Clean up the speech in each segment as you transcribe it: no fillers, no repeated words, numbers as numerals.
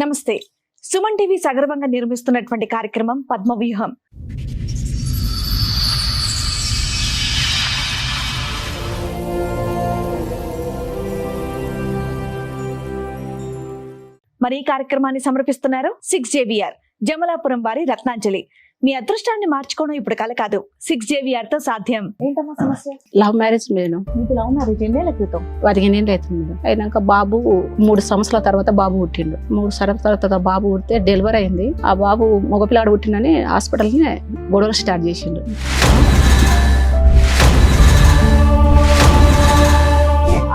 నమస్తే. సుమన్ టీవీ సగర్వంగా నిర్మిస్తున్నటువంటి కార్యక్రమం పద్మవ్యూహం. మరి ఈ కార్యక్రమాన్ని సమర్పిస్తున్నారు 6JVR జమలాపురం వారి రత్నాంజలి. మీ అదృష్టాన్ని మార్చుకోవడం ఇప్పుడు కల కాదు, 6JVR తో సాధ్యం. ఏంటమ్మా సమస్య? Love marriage madam. మీకు లవ్ మ్యారేజ్ ఎన్నేళ్ల క్రితం? 15 ఏళ్ళు అవుతుంది మేడం. అయినాక బాబు 3 సంవత్సరాల తర్వాత బాబు పుట్టిండు. 3 సంవత్సరాల తర్వాత బాబు పుడితే డెలివరీ అయింది. ఆ బాబు మగపిల్లాడు పుట్టిందని హాస్పిటల్ని గొడవలు స్టార్ట్ చేసిండు.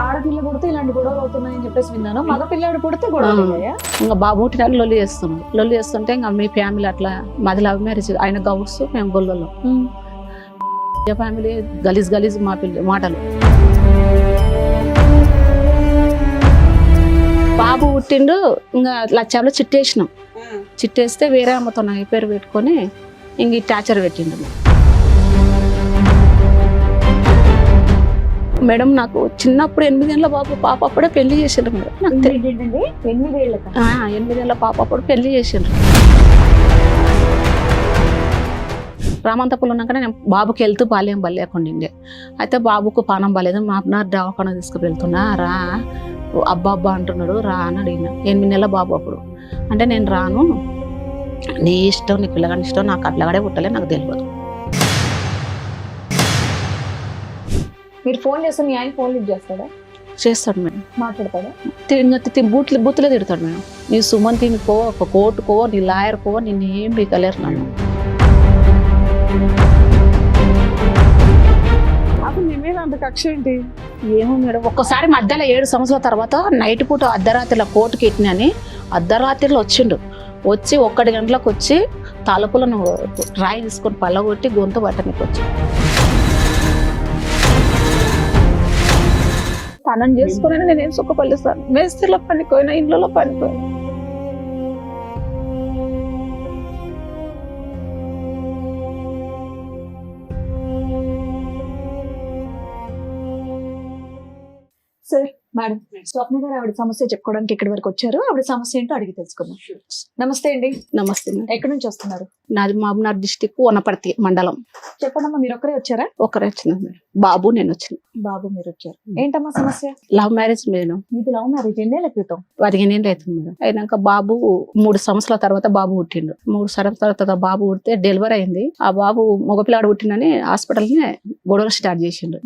ఆడపిల్ల పుడితే ఇలాంటి గొడవలు అవుతున్నాయని చెప్పేసి విన్నాను. మగ పిల్లాడు పుడితే గొడవలు అయ్యాయా? ఇంకా బాబు పుట్టినాడు లొల్లి చేస్తున్నాడు. లొల్లి చేస్తుంటే ఇంకా మీ ఫ్యామిలీ అట్లా, మాది లవ్ మ్యారేజ్, ఆయన గౌడ్స్ మేము గొల్లలో. ఫ్యామిలీ గలీజ్ గలీజ్ మా మాటలు. బాబు పుట్టిండు, ఇంకా లచ్చాలో చిట్టేసినాం. చిట్టేస్తే వేరే అమ్మతో నా పేరు పెట్టుకొని ఇంక ఈ టార్చర్ పెట్టిండు. మేడం నాకు చిన్నప్పుడు 8 ఏళ్ళ బాబు పాప అప్పుడే పెళ్లి చేసిండ్రు మేడం. నాకు 8 ఏళ్ళ పాప అప్పుడు పెళ్లి చేసిండ్రు. రామంతపురం ఉన్నాకనే నేను బాబుకి వెళ్తూ బాల్యం బలేకుండిండే. అయితే బాబుకు పానం బాలేదు, మా అబ్బాయి దవాఖాన తీసుకువెళ్తున్నా, రా అబ్బా అబ్బా అంటున్నాడు, రా అని అడిగిన. 8 నెలల బాబు అప్పుడు. అంటే నేను రాను, నీ ఇష్టం, నీ పిల్లగాని ఇష్టం, నాకు అట్లగాడే పుట్టలే, నాకు తెలియదు. మీరు ఫోన్ చేస్తే మీ ఆయన ఫోన్ లిఫ్ట్ చేస్తాడా? చేస్తాడు మేడం. మాట్లాడతాడా? బూతులే తిడతాడు మేడం. నీ సుమంతిని కో, ఒక కోర్టుకో, నీ లాయర్ కో, నిన్ను ఏం బీకలేరు నన్ను. అప్పుడు మీ మీద అంత కక్ష ఏంటి? ఏమో మేడం, ఒక్కసారి మధ్యలో 7 సంవత్సరాల తర్వాత నైట్ పూట అర్ధరాత్రిలో కోర్టుకి ఎక్కినని అర్ధరాత్రిలో వచ్చిండు. వచ్చి 1 గంటలకు వచ్చి తలుపులను రాయి తీసుకొని పళ్ళగొట్టి గొంతు పట్టనికి వచ్చి తనం చేసుకుని నేనేం సుఖపల్లిస్తాను. మేస్త్రిలో పనిపోయినా, ఇంట్లో పనిపోయినా. సార్, మేడం, స్వప్న గారు ఆవిడ సమస్య చెప్పుకోవడానికి ఇక్కడి వరకు వచ్చారు. ఆవిడ సమస్య ఏంటో అడిగి తెలుసుకుందాం. నమస్తే అండి. నమస్తే మేడం. ఎక్కడి నుంచి వస్తున్నారు? నాది మహబూబ్నగర్ డిస్టిక్ వనపర్తి మండలం. చెప్పండమ్మా, మీరు ఒక్కరే వచ్చారా? ఒకరే వచ్చిన మేడం. బాబు నేను వచ్చిన. బాబు మీరు వచ్చారు. ఏంటమ్మా సమస్య? Love marriage madam. మీది లవ్ మ్యారేజ్ ఎన్నేళ్ల క్రితం? 15 ఏళ్ళు అవుతుంది మేడం. అయినాక బాబు 3 సంవత్సరాల తర్వాత బాబు పుట్టిండు. 3 సంవత్సరాల తర్వాత బాబు పుడితే డెలివరీ అయింది. ఆ బాబు మగపిల్లాడు పుట్టిందని హాస్పిటల్ని గొడవలు స్టార్ట్ చేసిండు.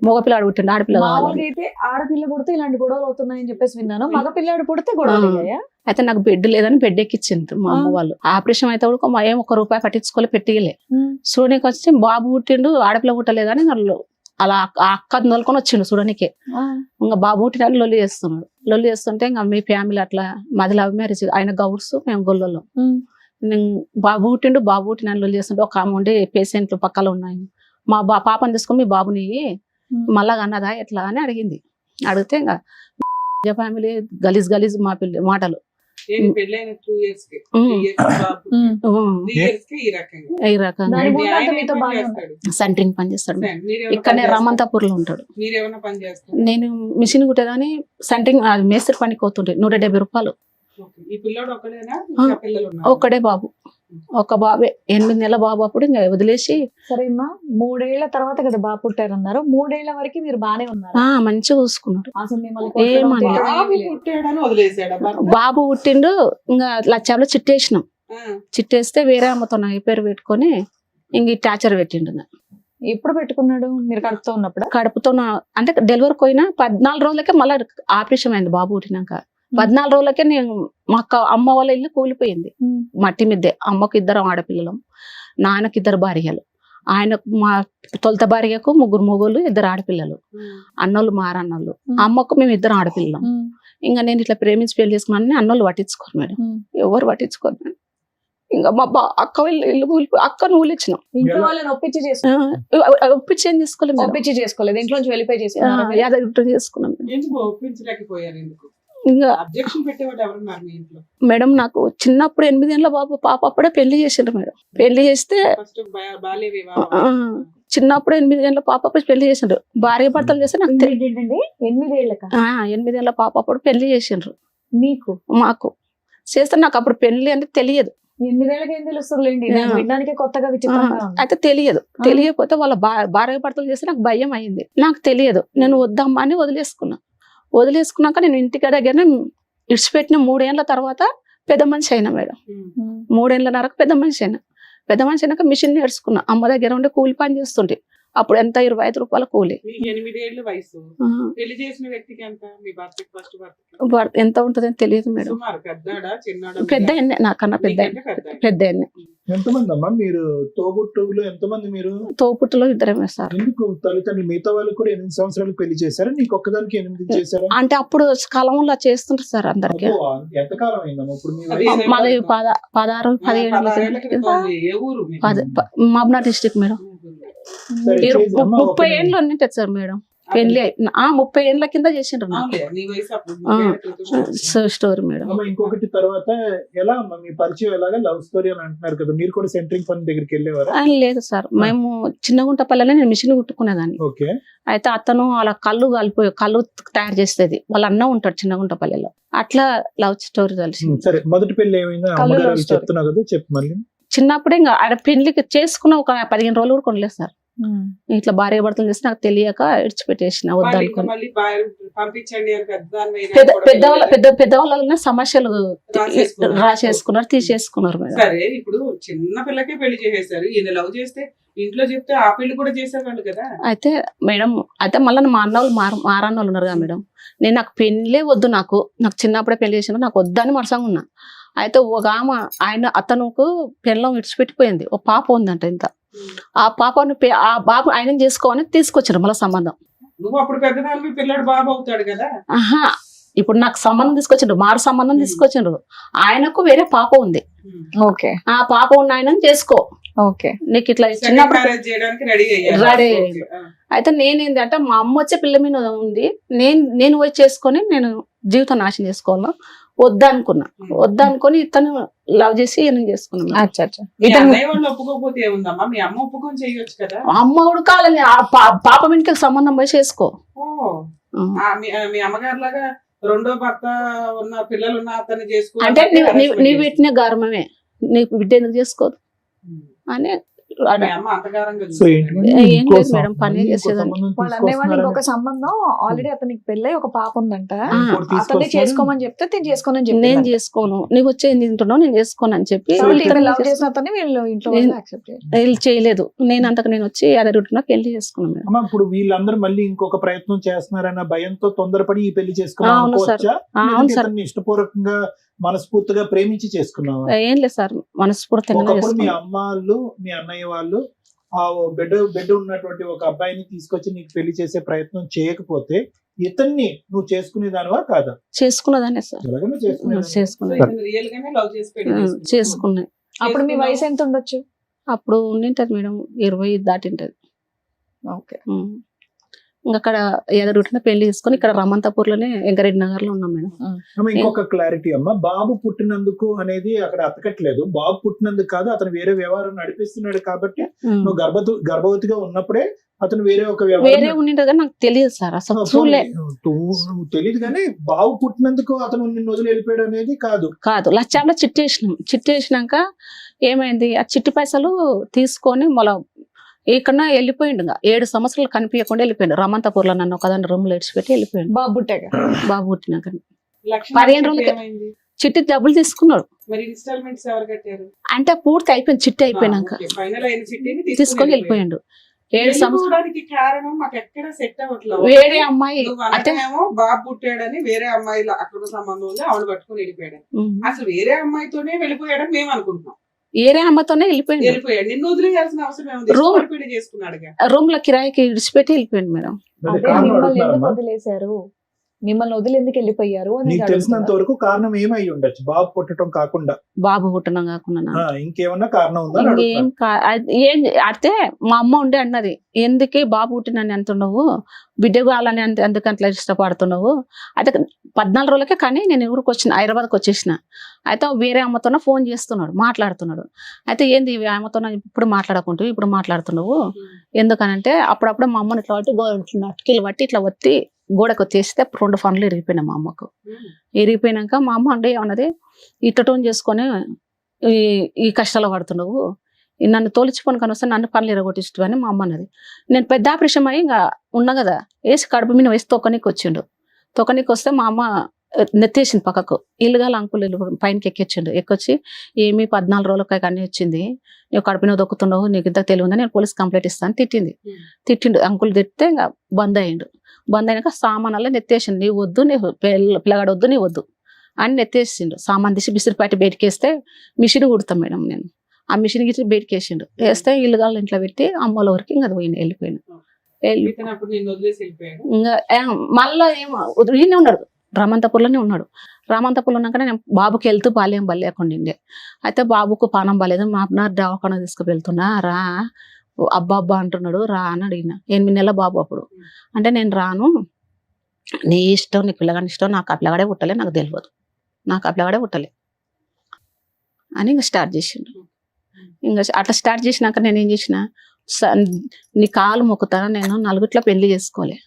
మగపిల్లాడు పుట్టిండు, ఆడపిల్ల కావాలి. అయితే ఆడపిల్ల పుడితే ఇలాంటి గొడవలు అవుతున్నాయని చెప్పేసి విన్నాను. మగ పిల్లాడు పుడితే గొడవలు అయ్యాయా? అయితే నాకు బెడ్ లేదని బెడ్ ఎక్కిచ్చిండ్రు మా అమ్మ వాళ్ళు. ఆపరేషన్ అయితే కూడా ఏం ₹1 కట్టించుకోలే, పెట్టియలే. చూడనికి వచ్చి బాబు పుట్టిండు, ఆడపిల్ల పుట్టలేదని అలా ఆ అక్క నొలుకొని వచ్చిండు చూడనికే. ఇంకా బాబు పుట్టిన లొల్లి చేస్తున్నాడు. లొల్లి చేస్తుంటే ఇంకా మీ ఫ్యామిలీ అట్లా, మాది లవ్ మ్యారేజ్, ఆయన గౌడ్స్ మేము గొల్లలో. బాబు పుట్టిన లొల్లి చేస్తుంటే ఒక ఆమె ఉండి పేషెంట్లు పక్కన ఉన్నాయి, మా పాపని తీసుకొని మీ బాబుని మళ్ళా అన్నదా ఎట్లా అని అడిగింది. అడిగితే ఇంకా ఫ్యామిలీ గలీజ్ గలీజ్ మా మాటలు. ఈ రకంగా సెంటరింగ్ పని చేస్తాడు. ఇక్కడనే రామంతాపూర్ లో ఉంటాడు. నేను మిషన్ కుట్టేదాని సెంటరింగ్ మేస్త్రి పనికి పోతుండే. ₹170. ఒక్కడే బాబు, ఒక బాబే. 8 నెలల బాబు అప్పుడు ఇంకా వదిలేసి. సరే అమ్మా, 3 ఏళ్ల తర్వాత కదా బాబు పుట్టారన్నారు. 3 ఏళ్ల వరకు మీరు బానే ఉన్నారు? మంచిగా చూసుకున్నారు. ఏమన్నా బాబు పుట్టిండు, ఇంకా లచ్చాలో చిట్టేసినాం. చిట్టేస్తే వేరే అమ్మతో నా పేరు పెట్టుకొని ఇంక ఈ టార్చర్ పెట్టిండు. ఎప్పుడు పెట్టుకున్నాడు? మీరు కడుపుతో ఉన్నప్పుడు? కడుపుతో అంటే డెలివరీ పోయినా 14 రోజులకే మళ్ళీ ఆపరేషన్ అయింది. బాబు పుట్టినాక 14 రోజులకే నేను మా అమ్మ వాళ్ళ ఇల్లు కూలిపోయింది. మట్టి మిద్దే. అమ్మకు 2 ఆడపిల్లలు, నాన్నకి 2 భార్యలు. ఆయనకు మా తొలత భార్యకు 3 మొగోళ్ళు, 2 ఆడపిల్లలు. అన్నోళ్ళు మారన్నోళ్ళు. అమ్మకు మేము 2 ఆడపిల్లలం. ఇంకా నేను ఇట్లా ప్రేమించి పెళ్లి చేసుకున్నాను. అన్నోళ్ళు పట్టించుకోరు మేడం, ఎవరు పట్టించుకోరు మేడం. ఇంకా మా అక్క వాళ్ళు ఇల్లు కూలిపోయి అక్కను ఊలిచ్చినాం. ఇంట్లో వాళ్ళని ఒప్పించి ఒప్పించి ఏం చేసుకోలేదు. ఒప్పించి చేసుకోలేదు, ఇంట్లో నుంచి వెళ్ళిపోయి చేసుకున్నాం. చేసుకున్నాం. ఇంకా మేడం నాకు చిన్నప్పుడు 8 ఏళ్ళ బాబు పాప అప్పుడే పెళ్లి చేసిండ్రు మేడం. పెళ్లి చేస్తే చిన్నప్పుడు 8 ఏళ్ళ పాప అప్పుడు పెళ్లి చేసిండ్రు. భార్య భర్తలు చేస్తే నాకు 8 ఏళ్ల 8 ఏళ్ళ పాప అప్పుడు పెళ్లి చేసిండ్రు. మీకు? మాకు చేస్తే నాకు అప్పుడు పెళ్లి అంటే తెలియదు. 8 ఏం తెలుస్తుందిలేండి, నాకు వినడానికే కొత్తగా విచిత్రంగా ఉంది. అయితే తెలియకపోతే వాళ్ళ భార్య భర్తలు చేస్తే నాకు భయం అయింది. నాకు తెలియదు, నేను వద్దమ్మా అని వదిలేసుకున్నాక నేను ఇంటికి దగ్గర ఇడిచిపెట్టిన 3 ఏళ్ల తర్వాత పెద్ద మనిషి అయినా మేడం. 3 ఏళ్ళన్నరకు పెద్ద మనిషి అయినాక మిషన్ నేర్చుకున్నా. అమ్మ దగ్గర ఉండే కూలి పని చేస్తుంటే అప్పుడు ఎంత 25 రూపాయల కూలి. మీకు 8 ఏళ్ళు వయసు. పెళ్లి చేసిన వ్యక్తికి ఎంత? మీ భర్తకి ఫస్ట్ భర్తకి ఎంత ఉంటుందని తెలియదు మేడం. సుమారు పెద్దడా చిన్నడా? పెద్ద ఆయన్నే, నాకన్నా పెద్ద ఆయన్నే. ఎంతమంది అమ్మా మీరు తోబుట్టువులు? ఎంతమంది మీరు? తోపుట్టులో 2 సార్. ఎందుకు తల్లిదండ్రులు మిగతా వాళ్ళకి కూడా 8 సంవత్సరాలకు పెళ్లి చేశారా? నీకు ఒక్కదానికి 8 చేశారా? అంటే అప్పుడు కాలంలో చేస్తుంటారు సార్ అందరికి. అబ్బో, ఎంతకాలం అయిందమ్మా ఇప్పుడు మీ అది వయసు? మాది 16, 17 ఏ ఊరు మీది? Mahabubnagar district madam. సరే, చేద్దామా? 30 ఏళ్ళు ఉంటది సార్ మేడం పెళ్లి. 30 ఏళ్ళ కింద చేసిండ్రు నాకు. అవునులే, నీ వయసు అప్పుడు 30 ఏళ్ల క్రితం. Story madam. అమ్మా, ఇంకొకటి తర్వాత ఎలా అమ్మా మీ పరిచయం ఎలాగా? లవ్ స్టోరీ అని అంటున్నారు కదా, మీరు కూడా సెంట్రింగ్ పని దగ్గరికి వెళ్ళేవారా? లేదు సార్, మేము చిన్నగుంటపల్లెలో నేను మిషన్ కుట్టుకునేదాన్ని. ఓకే. అయితే అతను అలా కళ్ళు తయారు చేసేది. వాళ్ళ అన్న ఉంటాడు చిన్నగుంటపల్లెలో. అట్లా లవ్ స్టోరీ తెలిసి. సరే, మొదటి పెళ్లి ఏమైందా? కళ్ళు అమ్మగారు love story. చెప్తున్నావు కదా, చెప్పు మళ్ళీ. చిన్నప్పుడే ఇంకా ఆడ పెళ్లికి చేసుకున్న ఒక 15 రోజులు కూడా కొనలేదు సార్. ఇట్లా భార్య భర్తలు చేసి నాకు తెలియక ఇడిచిపెట్టేసిన వద్దనుకుని. మళ్ళీ పంపించండి అని పెద్దవాళ్ళ సమస్యలు రాసేసుకున్నారు, తీసేసుకున్నారు మేడం. సరే, ఇప్పుడు చిన్న పిల్లకే పెళ్లి చేసేసారు. ఈయన లవ్ చేస్తే ఇంట్లో చెప్తే ఆ పెళ్లి కూడా చేసేవాళ్ళు కదా. అయితే మేడం, అయితే మళ్ళీ మా అన్న వాళ్ళు మారన్న వాళ్ళు ఉన్నారు కదా మేడం. నాకు పెళ్ళే వద్దు, నాకు చిన్నప్పుడే పెళ్లి చేసిన, నాకు వద్దని మరసంగా ఉన్నా. అయితే ఒక ఆమె అతనుకు పిల్లం విడిచిపెట్టిపోయింది. ఒక పాప ఉందంట. ఇంత ఆ పాపను ఆ బాబు ఆయన చేసుకోవాలని తీసుకొచ్చారు మళ్ళీ సంబంధం. నువ్వు అప్పుడు పెద్దదాన్ని, పిల్లడు బాబు అవుతాడు కదా. ఆహా, ఇప్పుడు నాకు సంబంధం తీసుకొచ్చిండ్రు, మారు సంబంధం తీసుకొచ్చిండ్రు. ఆయనకు వేరే పాప ఉంది. ఓకే. ఆ పాప ఉన్న ఆయన చేసుకో, ఓకే, నీకు ఇట్లా మ్యారేజ్ చేయడానికి రెడీ అయ్యారు. రెడీ. అయితే నేనేంటంటే మా అమ్మ వచ్చే పిల్ల మీద ఉంది, నేను పోయి చేసుకొని నేను జీవితం నాశనం చేసుకోవాలా వద్దనుకొని ఇతను లవ్ చేసి ఈయన చేసుకున్నాను. మీ అన్నయ్య వాళ్ళు ఒప్పుకోకపోతే ఏముందమ్మా? మీ అమ్మ ఒప్పుకొని చేయొచ్చు కదా. అమ్మ కూడా కాలని పాప వెంటకి సంబంధం పోయి చేసుకో. మీ అమ్మగారు లాగా రెండో భర్త ఉన్న పిల్లలు ఉన్న అతన్ని చేసుకో అంటే నీ పెట్టిన గర్వమే, నీకు బిడ్డ ఎందుకు చేసుకోదు అని. మీ అమ్మ అంతగారంగా సో ఏంటి మరి? ఏం ఇంకో లేదు మేడం, పని ఇంకో చేసేదాన్ని. సంబంధం వాళ్ళ అన్నయ్య వాళ్ళు తీసుకొస్తున్నారని ఇంకొక సంబంధం ఆల్రెడీ అతనికి పెళ్ళై ఒక పాప ఉందంట. ఇంకోటి అతన్ని తీసుకొస్తున్నారు. చేసుకోమని చెప్తే తిని చేసుకోనని చెప్పి నేను చేసుకోను, నీకు వచ్చేది తింటున్నావు, నేను చేసుకోను అని చెప్పి లవ్ చేసిన అతన్ని వీళ్ళు ఇంట్లో వాళ్ళు యాక్సెప్ట్ చేయాలి. వీళ్ళు చేయలేదు. నేను వచ్చి అదే రూట్లో పెళ్లి చేసుకున్నాను మేడం. అమ్మా, ఇప్పుడు వీళ్ళందరూ మళ్ళీ ఇంకొక ప్రయత్నం చేస్తున్నారన్న భయంతో తొందరపడి ఈ పెళ్లి చేసుకున్నావు అవును సార్. అనుకోవచ్చా? అవును లేదంటే సార్. ఇతన్ని ఇష్టపూర్వకంగా మనస్ఫూర్తిగా ప్రేమించి చేసుకున్నావా? ఏం లేదు సార్, మనస్ఫూర్తిగా ఒకప్పుడు మీ చేసుకున్నాను. అమ్మ వాళ్ళు మీ అన్నయ్య వాళ్ళు ఆ బిడ్డ ఉన్నటువంటి ఒక అబ్బాయిని తీసుకొచ్చి నీకు పెళ్లి చేసే ప్రయత్నం చేయకపోతే ఇతన్ని నువ్వు చేసుకునేదానివా కాదా? చేసుకున్నదానే సార్, ఎలాగైనా చేసుకునేదానివా? చేసుకున్నాను, రియల్ గానే లవ్ చేసి పెళ్లి చేసుకున్నావు. చేసుకున్నాను. అప్పుడు మీ వయసు ఎంత ఉండొచ్చు? అప్పుడు ఉండింటది మేడం, 20 దాటింటది. ఓకే. ఇంకా అక్కడ ఎదురుటిన పెళ్లి చేసుకొని ఇక్కడ రమంతాపూర్ లోనే వెంకరెడ్డి నగర్ లో ఉన్నాం మేడం. అమ్మ, ఇంకొక క్లారిటీ అమ్మ, బాబు పుట్టినందుకు అనేది అక్కడ అతకట్లేదు. బాబు పుట్టినందుకు కాదు, అతను వేరే వ్యవహారం నడిపిస్తున్నాడు కాబట్టి నువ్వు గర్భవతిగా ఉన్నప్పుడే అతను వేరే ఒక వేరే వ్యవహారం ఉండింటది కానీ నాకు తెలియదు సార్, అసలు చూడలే. నువ్వు తెలియదు కానీ బాబు పుట్టినందుకు అతను నిన్ను వదిలి వెళ్ళిపోయాడు అనేది కాదు. లక్షల్లో చిట్టేసినాక ఏమైంది, ఆ చిట్టి పైసలు తీసుకొని మళ్ళీ ఇక్కడ వెళ్ళిపోయిండు. 7 సంవత్సరాలు కనిపించకుండా వెళ్ళిపోయిండు. రమంతాపూర్ లో నన్ను ఒకదాన్ని రూమ్ లో ఇడిచిపెట్టి వెళ్ళిపోయిండు. బాబు పుట్టాక బాబు పుట్టినాక లక్ష్మి 15 రోజులకి ఏమైంది? చిట్టి డబ్బులు తీసుకున్నాడు. మరి ఇన్స్టాల్మెంట్స్ ఎవరు కట్టారు? అంటే పూర్తి అయిపోయింది, చిట్టి అయిపోయినాక ఫైనల్ అయిన చిట్టిని తీసుకొని వెళ్ళిపోయాడు. 7 సంవత్సరాలు వెళ్ళిపోవడానికి కారణం మాకు ఎక్కడ సెట్ అవ్వట్లేదు. వేరే అమ్మాయి నువ్వు అంటే అనగానేమో బాబు పుట్టాడని వేరే అమ్మాయిలో అక్కడ సంబంధం ఉంది, ఆవిడ పట్టుకుని వెళ్ళిపోయాడు. అసలు వేరే అమ్మాయితోనే వెళ్ళిపోయాడని మేము అనుకుంటున్నాం. వేరే అమ్మతోనే వెళ్ళిపోయింది. వెళ్ళిపోయాడు, నిన్ను వదిలేయాల్సిన అవసరం ఏముంది? Room- ఇష్టపడి పెళ్లి చేసుకున్నాడుగా. రూమ్ లో కిరాయికి ఇడిచిపెట్టి వెళ్ళిపోయింది మేడం. మరి అదే కారణం మిమ్మల్ని ఎందుకు అడుగుతున్నారమ్మా? వదిలేశారు, మిమ్మల్ని వదిలి ఎందుకు వెళ్ళిపోయారు అని నీకు తెలిసినంత వరకు కారణం ఏమై ఉండొచ్చు? బాబు పుట్టడం కాకుండా బాబు పుట్టడం కాకుండా ఇంకేమన్నా కారణం ఉందా అని ఇంకేం ఏం అయితే మా అమ్మ ఉండే అన్నది, ఎందుకే బాబు పుట్టినని అంటున్నావు, బిడ్డ కావాలని ఎందుకు అట్లా ఇష్టపడుతున్నావు. అయితే 14 రోజులకే కానీ నేను ఊరికి వచ్చిన, హైదరాబాద్కి వచ్చేసిన. అయితే వేరే అమ్మతోనే ఫోన్ చేస్తున్నాడు, మాట్లాడుతున్నాడు. అయితే ఏంది ఆమెతో ఇప్పుడు మాట్లాడకుంటూ ఇప్పుడు మాట్లాడుతున్నావు ఎందుకనంటే, అప్పుడప్పుడు మా అమ్మని ఇట్లా బట్టి అటుకీలు బట్టి ఇట్లా ఒత్తి గోడకు వచ్చేస్తే 2 ఫన్లు ఇరిగిపోయినాయి మా అమ్మకు. ఇరిగిపోయినాక మా అమ్మ అంటే ఏమన్నది, ఇట్టటోన్ చేసుకొని ఈ కష్టాలు పడుతున్నావు, నన్ను తోలిచిపోను కానీ వస్తే నన్ను పనులు ఎరగొట్టిస్తు అని మా అమ్మ అన్నది. నేను పెద్ద ఆపరేషన్ అయ్యి ఇంకా ఉన్నా కదా, వేసి కడుపు మీద వేసి తొక్కనీకి వచ్చిండు. తొక్కనీకి వస్తే మా అమ్మ నెత్తేసింది పక్కకు. ఇల్లుగాల అంకులు పైనకి ఎక్కించిండు. ఎక్కొచ్చి ఏమి 14 రోజులకి అన్నీ వచ్చింది, నువ్వు కడుపున దొక్కుతున్నావు, నీకు ఇంత తెలివి ఉందని నేను పోలీస్ కంప్లైంట్ ఇస్తాను తిట్టిండు. అంకులు తిట్టితే ఇంకా బంద్ అయ్యిండు. బంద్ అయినాక సామాన్లలో నెత్తేసిండు. నీ వద్దు, నీ పిల్లగాడు వద్దు, నీ వద్దు అని నెత్తేసిండు. సామాన్ తీసి బిసిరిపాటి బయటకేస్తే మిషన్ కుడతాం మేడం నేను. ఆ మిషన్ గిచ్చి బయటకి వేసిండు. వేస్తే ఇల్లుగాల ఇంట్లో పెట్టి అమ్మల వరకు ఇంకా వెళ్ళిపోయాను. ఇంకా మళ్ళా ఏమో ఈయనే ఉన్నాడు, రామంతపూర్లోనే ఉన్నాడు. రామంతపూర్లో ఉన్నాకనే నేను బాబుకి వెళ్తూ బాల్యం బలేకుండిండే. అయితే బాబుకు పానం బాలేదు, మా అబ్బాయి దవాఖాన తీసుకువెళ్తున్నా, రా అబ్బా అంటున్నాడు, రా అని అడిగిన. 8 నెలల బాబు అప్పుడు. అంటే నేను రాను, నీ ఇష్టం, నీ పిల్లగాని ఇష్టం, నాకు ఆ పిల్లగాడే పుట్టలే, నాకు తెలియదు, నాకు ఆ పిల్లగాడే పుట్టలే అని ఇంకా స్టార్ట్ చేసిండు. ఇంకా అట్లా స్టార్ట్ చేసినాక నేను ఏం చేసిన, నీ కాలు మొక్కుతాను, నేను నలుగుట్ల పెళ్లి చేసుకోలే,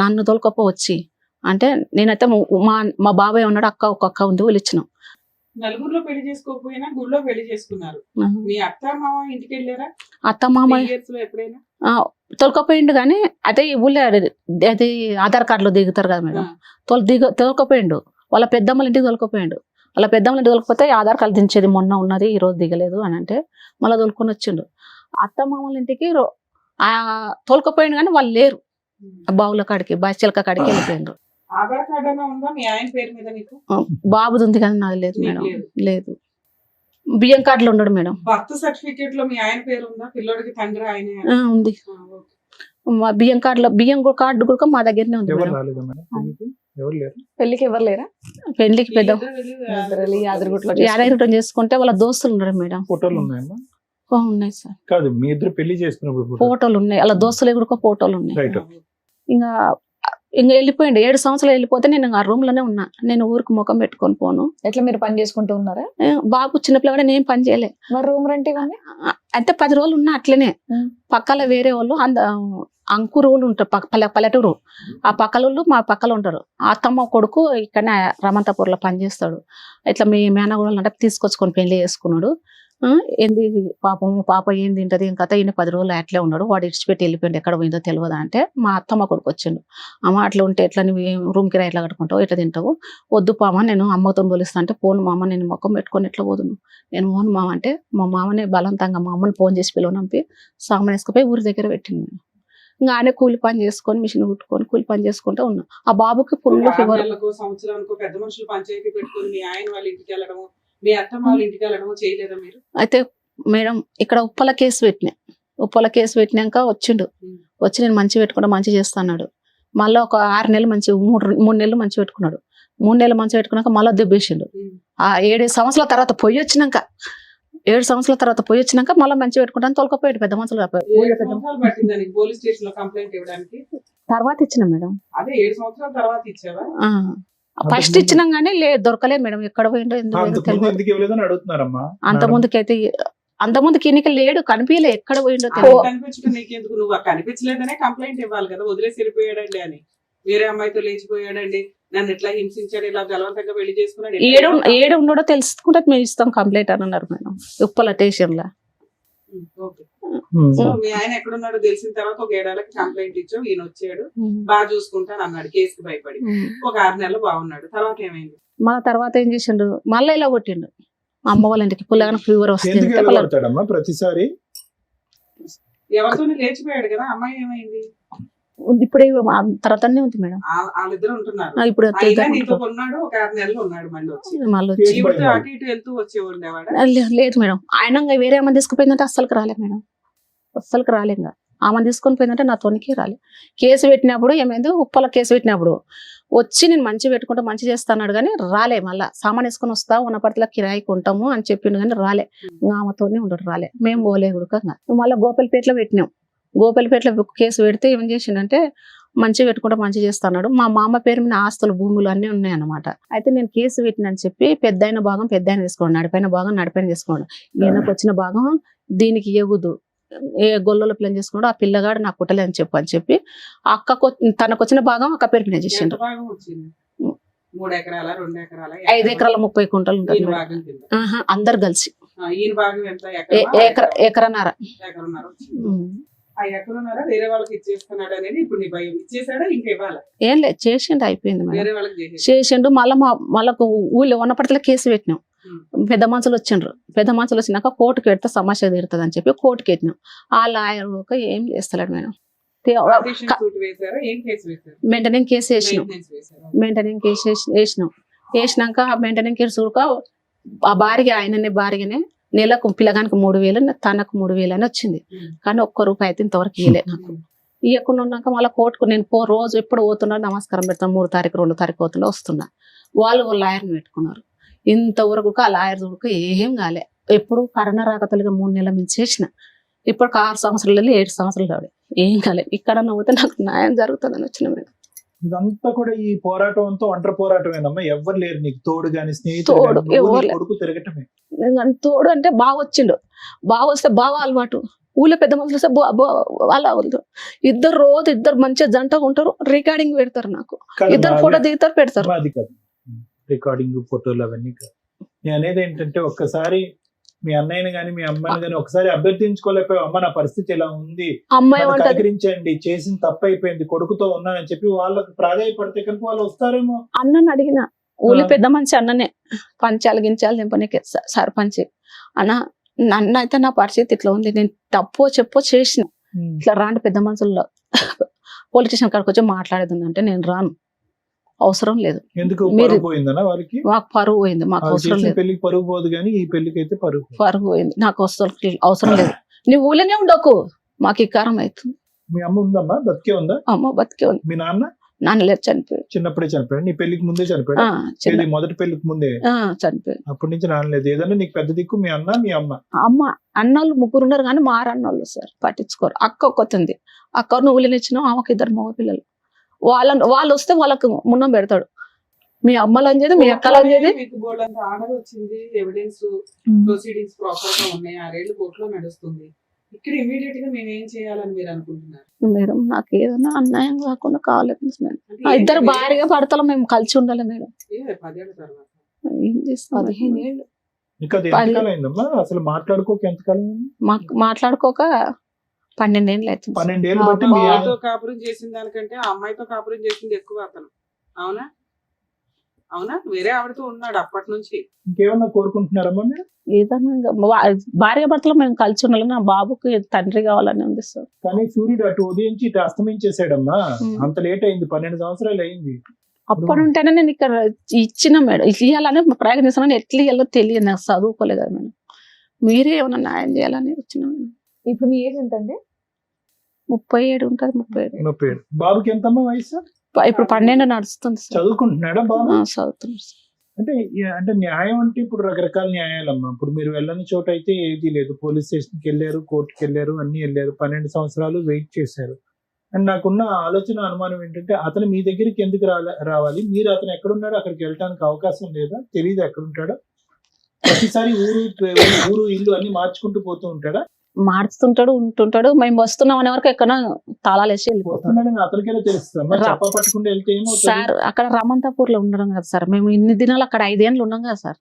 నన్ను తోలుకొప్ప వచ్చి అంటే నేనైతే మా బాబాయ్ ఉన్నాడు, ఒక అక్క ఉంది, వాళ్ళు ఇచ్చినాం. నలుగురిలో పెళ్లి చేసుకోకపోయినా గుడిలో పెళ్లి చేసుకున్నారు. మీ అత్త మామ ఇంటికి వెళ్ళారా? అత్త మామ ఎప్పుడైనా తోలుకపోయిండు కానీ అదే ఊళ్ళో అది ఆధార్ కార్డులో దిగుతారు కదా మేడం, తోలుకపోయిండు. వాళ్ళ పెద్దమ్మల ఇంటికి తోలుకపోయిండు. వాళ్ళ పెద్దమ్మల ఇంటికి తోలుకపోతే ఆధార్ కార్డు దించేది మొన్న ఉన్నది, ఈ రోజు దిగలేదు అని అంటే మళ్ళీ తోలుకొని వచ్చిండు. అత్త మామల ఇంటికి తోలుకపోయిండు కానీ వాళ్ళు లేరు. బావుల కాడికి బాచిలక కాడికి వెళ్ళిపోయిండ్రు. ఆధార్ కార్డు అయినా ఉందా మీ ఆయన పేరు మీద? నీకు బాబుది ఉంది కానీ నాకు లేదు మేడం. లేదు. బియ్యం కార్డులో ఉండడు మేడం. బర్త్ సర్టిఫికేట్ లో మీ ఆయన పేరు ఉందా? పిల్లోడికి తండ్రి ఆయన ఉంది. బియ్యం కార్డు కూడా మా దగ్గరనే ఉంది. పెళ్లికి ఎవరు లేరా? పెళ్లికి పెద్ద యాదగిరిగుట్ట చేసుకుంటే వాళ్ళ దోస్తులు ఉన్నారు మేడం. ఫోటోలు ఉన్నాయమ్మా? ఉన్నాయి సార్. కాదు, మీ ఇద్దరు పెళ్లి చేసుకున్నప్పుడు ఫోటోలు ఉన్నాయి, వాళ్ళ దోస్తులు కూడా ఫోటోలు ఉన్నాయి. ఇంకా వెళ్ళిపోయిండు. 7 సంవత్సరాలు వెళ్ళిపోతే నేను ఆ రూమ్ లోనే ఉన్నా. నేను ఊరికి ముఖం పెట్టుకొని పోను. ఎట్లా మీరు పని చేసుకుంటూ ఉన్నారా? బాబు చిన్నపిల్లగా నేను పని చేయలే. మరి రూమ్ రెంట్ ఇవన్నీ అంటే 10 రోజులు ఉన్నా అట్లనే. పక్కల వేరే వాళ్ళు అంకురువులు ఉంటారు, పల్లెటూరు. ఆ పక్కల మా పక్కల ఉంటారు. ఆ అత్తమ్మ కొడుకు ఇక్కడనే రామంతపూర్లో పనిచేస్తాడు. ఇట్లా మీ మేనగోడలు అంటే తీసుకొచ్చుకొని పెళ్లి చేసుకున్నాడు. ఏంది పాప ఏం తింటది ఇంకా ఈయన 10 రోజులు అట్లే ఉన్నాడు. వాడు ఇడిచిపెట్టి వెళ్ళిపోయింది, ఎక్కడ పోయిందో తెలియదా అంటే మా అత్తమ్మ కొడుకు వచ్చిండు. అమ్మ అట్లా ఉంటే ఎట్లా నువ్వు రూమ్ కిరాయి ఎట్లా కట్టుకుంటావు, ఎట్లా తింటావు, వద్దు పామ, నేను అమ్మతో పోలిస్తా అంటే పోను మామ, నేను మొక్కం పెట్టుకొని ఎట్లా పోదును, నేను పోను మామ అంటే మా మామనే బలవంతంగా మా అమ్మని ఫోన్ చేసి పిలువనంపి సామాన్ వేసుకుపోయి ఊరి దగ్గర పెట్టింది. ఇంకా ఆయన కూలి పని చేసుకొని మిషన్ కుట్టుకొని కూలి పని చేసుకుంటూ ఉన్నా. ఆ బాబుకి ఫుల్ ఫీవర్. సంవత్సరానికి పెద్ద మనుషులు పంచాయతీ పెట్టుకొని మీ ఆయన వాళ్ళ ఇంటికి వెళ్ళడం, మీ అత్తమ్మ వాళ్ళ ఇంటికి వెళ్ళడం చేయలేదా మీరు? అయితే మేడం ఇక్కడ ఉప్పల కేసు పెట్టినాక వచ్చిండు. వచ్చి నేను మంచి పెట్టుకుంటా, మంచి చేస్తాడు. మళ్ళీ ఒక 6 నెలలు మంచి 3 నెలలు మంచి పెట్టుకున్నాడు. 3 నెలలు మంచి పెట్టుకున్నాక మళ్ళీ దెబ్బేసిండు. ఆ 7 సంవత్సరాల తర్వాత పోయి వచ్చినాక 7 సంవత్సరాల తర్వాత పోయి వచ్చినాక మళ్ళీ మంచి పెట్టుకుంటాను తోలుకపోయాడు. పెద్ద మనుషులు పోలీస్ స్టేషన్ లో కంప్లైంట్ ఇవ్వడానికి తర్వాత ఇచ్చిన మేడం. అదే 7 సంవత్సరాల తర్వాత ఇచ్చావా? ఫస్ట్ ఇచ్చినాం కానీ దొరకలేదు మేడం, ఎక్కడ పోయిండో అంత ముందుకి ఎన్నిక లేడు, కనిపించలే, ఎక్కడ పోయిండో కనిపించుకునేందుకు నువ్వు కనిపించలేదనే కంప్లైంట్ ఇవ్వాలి కదా, వదిలేసి వెళ్ళిపోయాడండి అని, వేరే అమ్మాయితో లేచిపోయాడండి, నన్ను ఎట్లా హింసించాడు, ఇలా బలవంతంగా పెళ్లి చేసుకున్నాడు, ఏడు ఉన్నాడో తెలుసుకుంటే మేము ఇస్తాం కంప్లైంట్ అని అన్నారు మేడం ఉప్పల స్టేషన్ లో. సో మీ ఆయన ఎక్కడున్నాడో తెలిసిన తర్వాత ఒక 7 ఏళ్ళకి కంప్లైంట్ ఇచ్చావు, ఈయన వచ్చాడు బాగా చూసుకుంటాను అన్నాడు, కేసుకి భయపడి. ఒక 6 నెలలు బాగున్నాడు, తర్వాత ఏమైంది? మా తర్వాత ఏం చేసిండు, మళ్ళీ ఇలా కొట్టిండు. అమ్మ వాళ్ళ ఇంటికి పుల్లగా ఫీవర్ వస్తుంది ప్రతిసారి. ఎవరితో లేచిపోయాడు కదా, అమ్మాయి ఏమైంది? ఇప్పుడే తర్వాతనే ఉంది మేడం, వాళ్ళిద్దరు ఉంటున్నారు. ఇప్పుడు నీతో ఉన్నాడు, ఒక 6 నెలలు ఉన్నాడు, మళ్ళీ వచ్చి అటు ఇటు వెళ్తూ వచ్చి ఉండేవాడు. లేదు మేడం, ఆయన వేరే అమ్మ తీసుకుపోయిందంటే అస్సలుకి రాలేదు మేడం, అస్సలుకి రాలేదు. ఆమె తీసుకొని పోయిందంటే నా తోనికి రాలే. కేసు పెట్టినప్పుడు ఏమైంది, ఉప్పల కేసు పెట్టినప్పుడు వచ్చి నేను మంచి పెట్టుకుంటా మంచి చేస్తాడు కానీ రాలే. మళ్ళీ సామాన్ వేసుకొని వస్తా ఉన్నపటిలో కిరాయికి ఉంటాము అని చెప్పిండు కానీ రాలే. ఆమెతోనే ఉండడు, రాలే. మేము పోలే ఉడకంగా. మళ్ళీ గోపాలపేటలో పెట్టినాం. గోపాలపేటలో కేసు పెడితే ఏం చేసిండంటే మంచి పెట్టుకుంటా మంచి చేస్తున్నాడు. మా మామ పేరు మీద ఆస్తులు భూములు అన్నీ ఉన్నాయి అన్నమాట. అయితే నేను కేసు పెట్టినని చెప్పి పెద్దయిన భాగం పెద్ద ఆయన తీసుకోండి, నడిపైన భాగం నడిపైన తీసుకోండి, ఈయనకు వచ్చిన భాగం దీనికి ఇవ్వదు, ఏ గొల్లలో ప్లాన్ చేసుకున్నాడు ఆ పిల్లగాడు నాకు పుట్టలే అని చెప్పి అక్కకు తనకు వచ్చిన భాగం అక్క పేరు మీద ఎంత చేసిండు. భాగం వచ్చింది? 3 ఎకరాల 2 ఎకరాల 5 ఎకరాల 30 కుంటలు ఉంటుంది ఈయన మేడం. భాగం కింద. అందరు కలిసి ఈయన భాగం ఎంత? ఎకరన్నర. ఎకరన్నర వచ్చింది. ఆ ఎకరన్నర వేరే వాళ్ళకి ఇచ్చేస్తున్నాడు అనేది ఇప్పుడు నీ భయం. ఇచ్చేసాడా ఇంకా ఇవ్వాలా? ఏం లేదు చేసిండు అయిపోయింది మేడం. వేరే వాళ్ళకి చేసేసి చేసిండు. మళ్ళా ఊళ్ళో ఉన్నప్పటిలో కేసు పెట్టినాం. పెద్ద మనుషులు వచ్చిండ్రు. పెద్ద మనుషులు వచ్చినాక కోర్టుకి పెడితే సమస్య తీరుతుంది అని చెప్పి కోర్టుకి పెట్టినాం. ఆ లాయర్ ఏం చేస్తలేడు మేడం. పార్టీషన్ సూట్ వేశారా? ఏం కేసు వేశారు? మెయింటెనింగ్ కేసు వేసినాం. మెయింటెనెన్స్ వేశారా? మెయింటెనింగ్ కేసు వేసినాక మెయింటెనింగ్ కేసు చూడక ఆ భార్యనే నెలకు పిల్లగానికి 3,000 తనకు 3,000 అని వచ్చింది. కానీ ఒక్క రూపాయి అయితే ఇంతవరకు ఇవ్వలే నాకు. ఇవ్వకుండా ఉన్నాక మళ్ళీ కోర్టుకు నేను రోజు ఎప్పుడు పోతున్నా నమస్కారం పెడతాను. 3 తారీఖు 2 తారీఖు పోతున్నా వస్తున్నా. వాళ్ళు లాయర్ని పెట్టుకున్నారు. ఇంతవరకు ఆ లాయర్ చూడక ఏం కాలే. ఎప్పుడు కరోనా రాకతలుగా 3 నెలల మించి చేసిన. ఇప్పుడు 6 సంవత్సరాలు 7 సంవత్సరాలు కావాలి ఏం కాలేదు. ఇక్కడ పోతే నాకు న్యాయం జరుగుతుందని వచ్చిన మేడం. ఇదంతా కూడా ఈ పోరాటం అంతా ఒంటరి పోరాటమేనమ్మా. ఎవరు లేరు నీకు తోడు గాని తోడు స్నేహితుడు ఎవరు లేరు. కొడుకు తిరగటమే. తోడు అంటే బాగా వచ్చిండు. బాగా వస్తే బాగా అలవాటు. ఊళ్ళో పెద్ద మనుషులు వస్తే వాళ్ళ రోజు ఇద్దరు మంచిగా జంటగా ఉంటారు. రికార్డింగ్ పెడతారు నాకు. ఇద్దరు ఫోటో దిగుతారు పెడతారు. అది కాదు రికార్డింగ్ ఫోటోలు అవన్నీ కాదు. నేను అనేది ఏంటంటే ఒక్కసారి మీ అన్నయ్యని గాని మీ అమ్మని గాని ఒకసారి అభ్యర్థించుకోలేకపోయావు. అమ్మ నా పరిస్థితి ఇలా ఉంది, అమ్మాయి వంటది సహకరించండి, చేసిన తప్పు అయిపోయింది, కొడుకుతో ఉన్నానని చెప్పి వాళ్ళకి ప్రాధాయపడితే కనుక వాళ్ళు వస్తారేమో. అన్నని అడిగిన ఊళ్ళో పెద్ద మంచి అన్ననే పంచాలు గించాలు దింపనీకి సర్పంచ్ అన్న నన్ను అయితే నా పరిస్థితి ఇట్లా ఉంది, నేను తప్పో చెప్పో చేసిన, ఇట్లా రాండి పెద్ద మనుషుల్లో పోలీస్ స్టేషన్ కాడికి వచ్చి మాట్లాడేది అంటే నేను రాను, అవసరం లేదు. ఎందుకు మీరు పోయిందనా వాళ్ళకి? మాకు పరువు పోయింది, మాకు అవసరం లేదు. పెళ్లికి పరుగు పోదు కానీ ఈ పెళ్లికి అయితే పరువు పోయింది, నాకు అవసరం లేదు. నీ ఊళ్ళోనే ఉండకు, మాకు ఇకారం అవుతుంది. మీ అమ్మ ఉందమ్మా? బతికే ఉందా? అమ్మ బతికే ఉంది. మీ నాన్న? నాన్న లేదు, చనిపోయాడు. చిన్నప్పుడే చనిపోయాడు. నీ పెళ్లికి ముందే చనిపోయాడు? మొదటి పెళ్లికి ముందే చనిపోయాడు. అప్పటి నుంచి నాన్న లేదు. ఏదన్నా నీకు పెద్ద దిక్కు మీ అన్న మీ అమ్మ? అమ్మ అన్నోళ్ళు 3 ఉన్నారు కానీ మారన్నోళ్ళు సార్ పట్టించుకోరు. అక్క ఒక్కతుంది. అక్క నువ్వులని ఇచ్చినావు, ఆమెకు 2 మగ పిల్లలు. వాళ్ళు వస్తే వాళ్ళకు మున్నం పెడతాడు. మీ అమ్మలు అని చేది, మీ అక్కలు అని చేది. మీకు బోర్డు అంతా ఆర్డర్ వచ్చింది, ఎవిడెన్స్ ప్రొసీడింగ్స్ ప్రాపర్ గా ఉన్నాయి, 6 ఏళ్ళు కోర్టులో నడుస్తుంది. ఇక్కడ ఇమీడియట్ గా మేము ఏం చేయాలని మీరు అనుకుంటున్నారు? మేడం నాకు ఏదైనా అన్యాయం కాకుండా కావాలి. ఇద్దరు భారీగా పడతలో మేము కలిసి ఉండాలి మేడం. 10 ఏళ్ళ తర్వాత ఏం చేస్తాం? 15 ఏళ్ళు ఇంకా ఎంతకాలం అయిందమ్మా అసలు? మాట్లాడుకోక ఎంతకాలం? మాట్లాడుకోక 12 ఏళ్ళు అవుతుంది. 12 ఏళ్ళు బట్టి మీ అమ్మాయితో కాపురం చేసిన దానికంటే ఆ అమ్మాయితో కాపురం చేసింది ఎక్కువ అతను. అవునా? అవునా? వేరే ఆవిడతో ఉన్నాడు అప్పటి నుంచి. ఇంకేమన్నా కోరుకుంటున్నారమ్మా మీరు? ఏదన్నా భార్య భర్తలో మేము కలిసి ఉండాలి. నా బాబుకి తండ్రి కావాలని ఉంది సార్. కానీ సూర్యుడు అటు ఉదయించి ఇటు అస్తమించేసాడమ్మా. అంత లేట్ అయింది, 12 సంవత్సరాలు అయింది. అప్పటి ఉంటేనే నేను ఇక్కడ ఇచ్చిన మేడం, ఇవ్వాలని ప్రయత్నిస్తున్నాను. ఎట్లా ఇవ్వాలో తెలియదు, నాకు చదువుకోలేదు కదా మేడం. మీరే ఏమైనా న్యాయం చేయాలని వచ్చిన మేడం. ఇప్పుడు మీ ఏజ్ ఎంత అండి? 37 ఉంటుంది. 37. బాబుకి ఎంతమ్మా వయసు? ఇప్పుడు 12 నడుస్తుంది సార్. చదువుకుంటున్నాడా బాబు? చదువుతున్నాడు. అంటే న్యాయం అంటే ఇప్పుడు రకరకాల న్యాయాలమ్మా. ఇప్పుడు మీరు వెళ్ళని చోట అయితే ఏది లేదు. పోలీస్ స్టేషన్కి వెళ్ళారు, కోర్టుకి వెళ్ళారు, అన్ని వెళ్ళారు. 12 సంవత్సరాలు వెయిట్ చేశారు. అండ్ నాకున్న ఆలోచన అనుమానం ఏంటంటే అతను మీ దగ్గరికి ఎందుకు రావాలి? మీరు అతను ఎక్కడున్నాడో అక్కడికి వెళ్ళడానికి అవకాశం లేదా? తెలియదు ఎక్కడుంటాడో. ప్రతిసారి ఊరు ఇల్లు అన్ని మార్చుకుంటూ పోతూ ఉంటాడా? మార్చుతుంటాడు, ఉంటుంటాడు. మేము వస్తున్నాం అనే వరకు ఎక్కడ తాళాలు వేసి వెళ్ళిపోతున్నాడు. అతనికైనా తెలుస్తుంది. చెప్ప పట్టుకుంటూ వెళ్తే ఏమవుతుంది సార్? అక్కడ రమంతాపూర్ లో ఉండడం కదా సార్. మేము ఇన్ని దినాలు అక్కడ 5 ఏళ్ళు ఉన్నాం కదా సార్.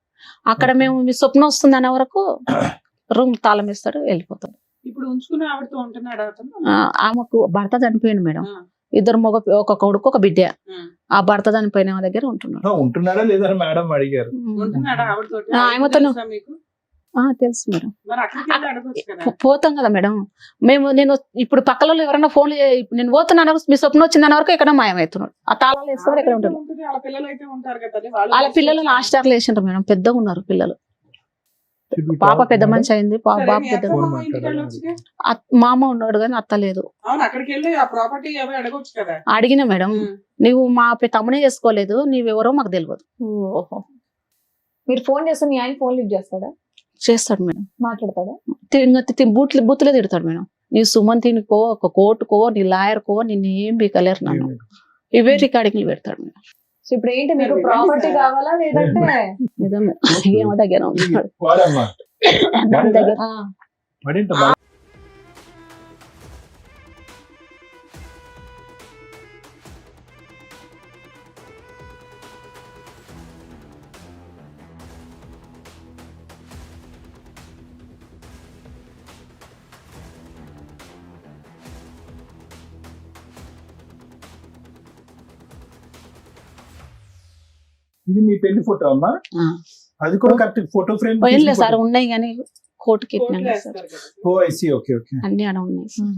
అక్కడ మేము మీ స్వప్నం వస్తుంది అనే వరకు రూమ్ తాళం వేస్తాడు, వెళ్ళిపోతాడు. ఇప్పుడు ఉంచుకుని ఆవిడతో ఉంటున్నాడు అతను? ఆమెకు భర్త చనిపోయింది మేడం. 2 మగ, ఒక కొడుకు, ఒక బిడ్డ. ఆ భర్త చనిపోయిన దగ్గర ఉంటున్నాడా లేదా మేడం అడిగారు. ఆమెతో తెలుసు మేడం. పోతాం కదా మేడం నేను. ఇప్పుడు పక్కలో ఎవరైనా ఫోన్ నేను పోతున్నాను, మీ స్వప్నం వచ్చిందన్న వరకు ఎక్కడ మాయమవుతున్నాడు. ఆ తాళాలు వేస్తాడు, ఎక్కడ ఉంటాడు. వాళ్ళ పిల్లలు హాస్టల్ వేసిండ్రు మేడం. పెద్దగా ఉన్నారు పిల్లలు. పాప పెద్ద మనిషి అయింది, బాబు పెద్ద. మామ ఉన్నాడు కానీ అత్త లేదు. అడిగిన మేడం, నువ్వు మా తమ్మునే చేసుకోలేదు, నీవెవరో మాకు తెలియదు. ఓహో. మీరు ఫోన్ చేస్తే మీ ఆయన ఫోన్ లిఫ్ట్ చేస్తాడా? చేస్తాడు మేడం. మాట్లాడతాడా? బూతులే తిడతాడు మేడం. నీ సుమంతినికో, ఒక కోర్టుకో, నీ లాయర్కో నిన్ను ఏం బీకలేరు నన్ను. ఇవే రికార్డింగ్లు పెడతాడు మేడం. ఇప్పుడు ఏంటి, మీకు ప్రాపర్టీ కావాలా లేదంటే ఏమో దగ్గర ఉంటాడు. ఇది మీ పెళ్లి ఫోటో అమ్మా? ఆ. అది కూడా కరెక్ట్ ఫోటో ఫ్రేమ్? పోయినలే సార్, ఉన్నాయి కానీ కోర్టుకి కోర్టులో ఎక్కినాను సార్. వేస్తారు కదా. ఓ ఐసీ, ఓకే ఓకే. అన్ని ఆడ ఉన్నాయి సార్.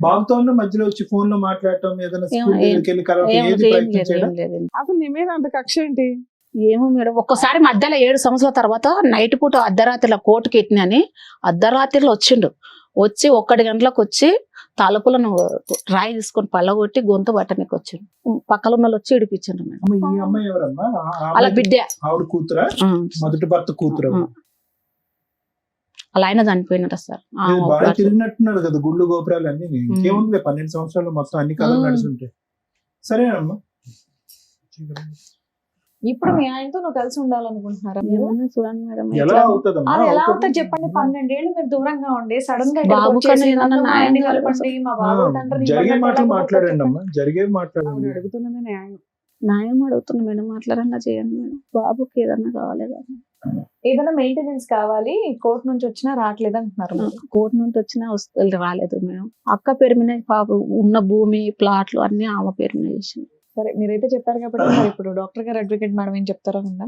బాబుతో ఉన్న మధ్యలో వచ్చి ఫోన్ లో మాట్లాడటం, ఏదైనా ఏం- స్కూల్ దగ్గరికి వెళ్ళి కలవటం, ఏం ఏది ఏం ప్రయత్నం లేదు, చేయడం? ఏం లేదు. అసలు నీ మీద అంత కక్ష ఏంటి? ఏమో మేడం, ఒక్కసారి మధ్యలో 7 సంవత్సరాల తర్వాత నైట్ పూట అర్ధరాత్రిలో కోర్టుకి ఎట్టినని అర్ధరాత్రిలో వచ్చిండు. వచ్చి 1 గంటలకు వచ్చి తలుపులను రాయి తీసుకొని పళ్ళగొట్టి గొంతు పట్టనికి వచ్చిండు. పక్కన ఉన్న వాళ్ళు వచ్చి ఇడిపించండు మేడం. అమ్మ, ఈ అమ్మాయి ఎవరమ్మా? అలా బిడ్డ ఆవిడ కూతురా? మొదటి భర్త కూతురు. అలా ఆయన చనిపోయినట సార్. బాగా తిరిగినట్టున్నారు కదా గుళ్ళు గోపురాలు అన్ని. ఇంకేముంది 12 సంవత్సరాలు మొత్తం అన్ని కాలం నడుస్తుంటాయి. సరేనమ్మా. ఇప్పుడు మీ ఆయనతో నువ్వు కలిసి ఉండాలనుకుంటున్నారా మీరు? ఏమన్నా చూడండి మేడం, ఎలా ఎట్లా? అవుతుందమ్మా? అది ఎలా అవుతుంది. అవుతుంది చెప్పండి? 12 ఏళ్ళు మీరు దూరంగా ఉండి సడన్ గా బాబు ఇక్కడికి వచ్చేసి కన్నా ఏదన్నా నన్ను మా న్యాయం ఆయన్ని జరగాలి కలపండి, మా బాబు తండ్రిని జరిగే ఇవ్వండి మాటలు అంటే ఎలా మాట్లాడండి కుదురుతుంది అమ్మా, జరిగే ఆవిడ మాట్లాడండి. అడుగుతున్నది న్యాయం. న్యాయం అడుగుతున్నా మేడం, మాట్లాడన్నా చేయండి మేడం. బాబుకి ఏదన్నా కావాలి కదా. ఏదైనా మెయింటెనెన్స్ కావాలి, కోర్టు నుంచి వచ్చినా రావట్లేదు అంటున్నారు మీరు. కోర్టు నుండి వచ్చినా రాలేదు మేడం. అక్క పేరు మీద పాప ఉన్న భూమి ప్లాట్లు అన్ని ఆమె పేరు మీద చేసింది. సరే, మీరైతే చెప్పారు కాబట్టి మరి ఇప్పుడు డాక్టర్ గారు, అడ్వకేట్ మేడం ఏం చెప్తారో ఉందా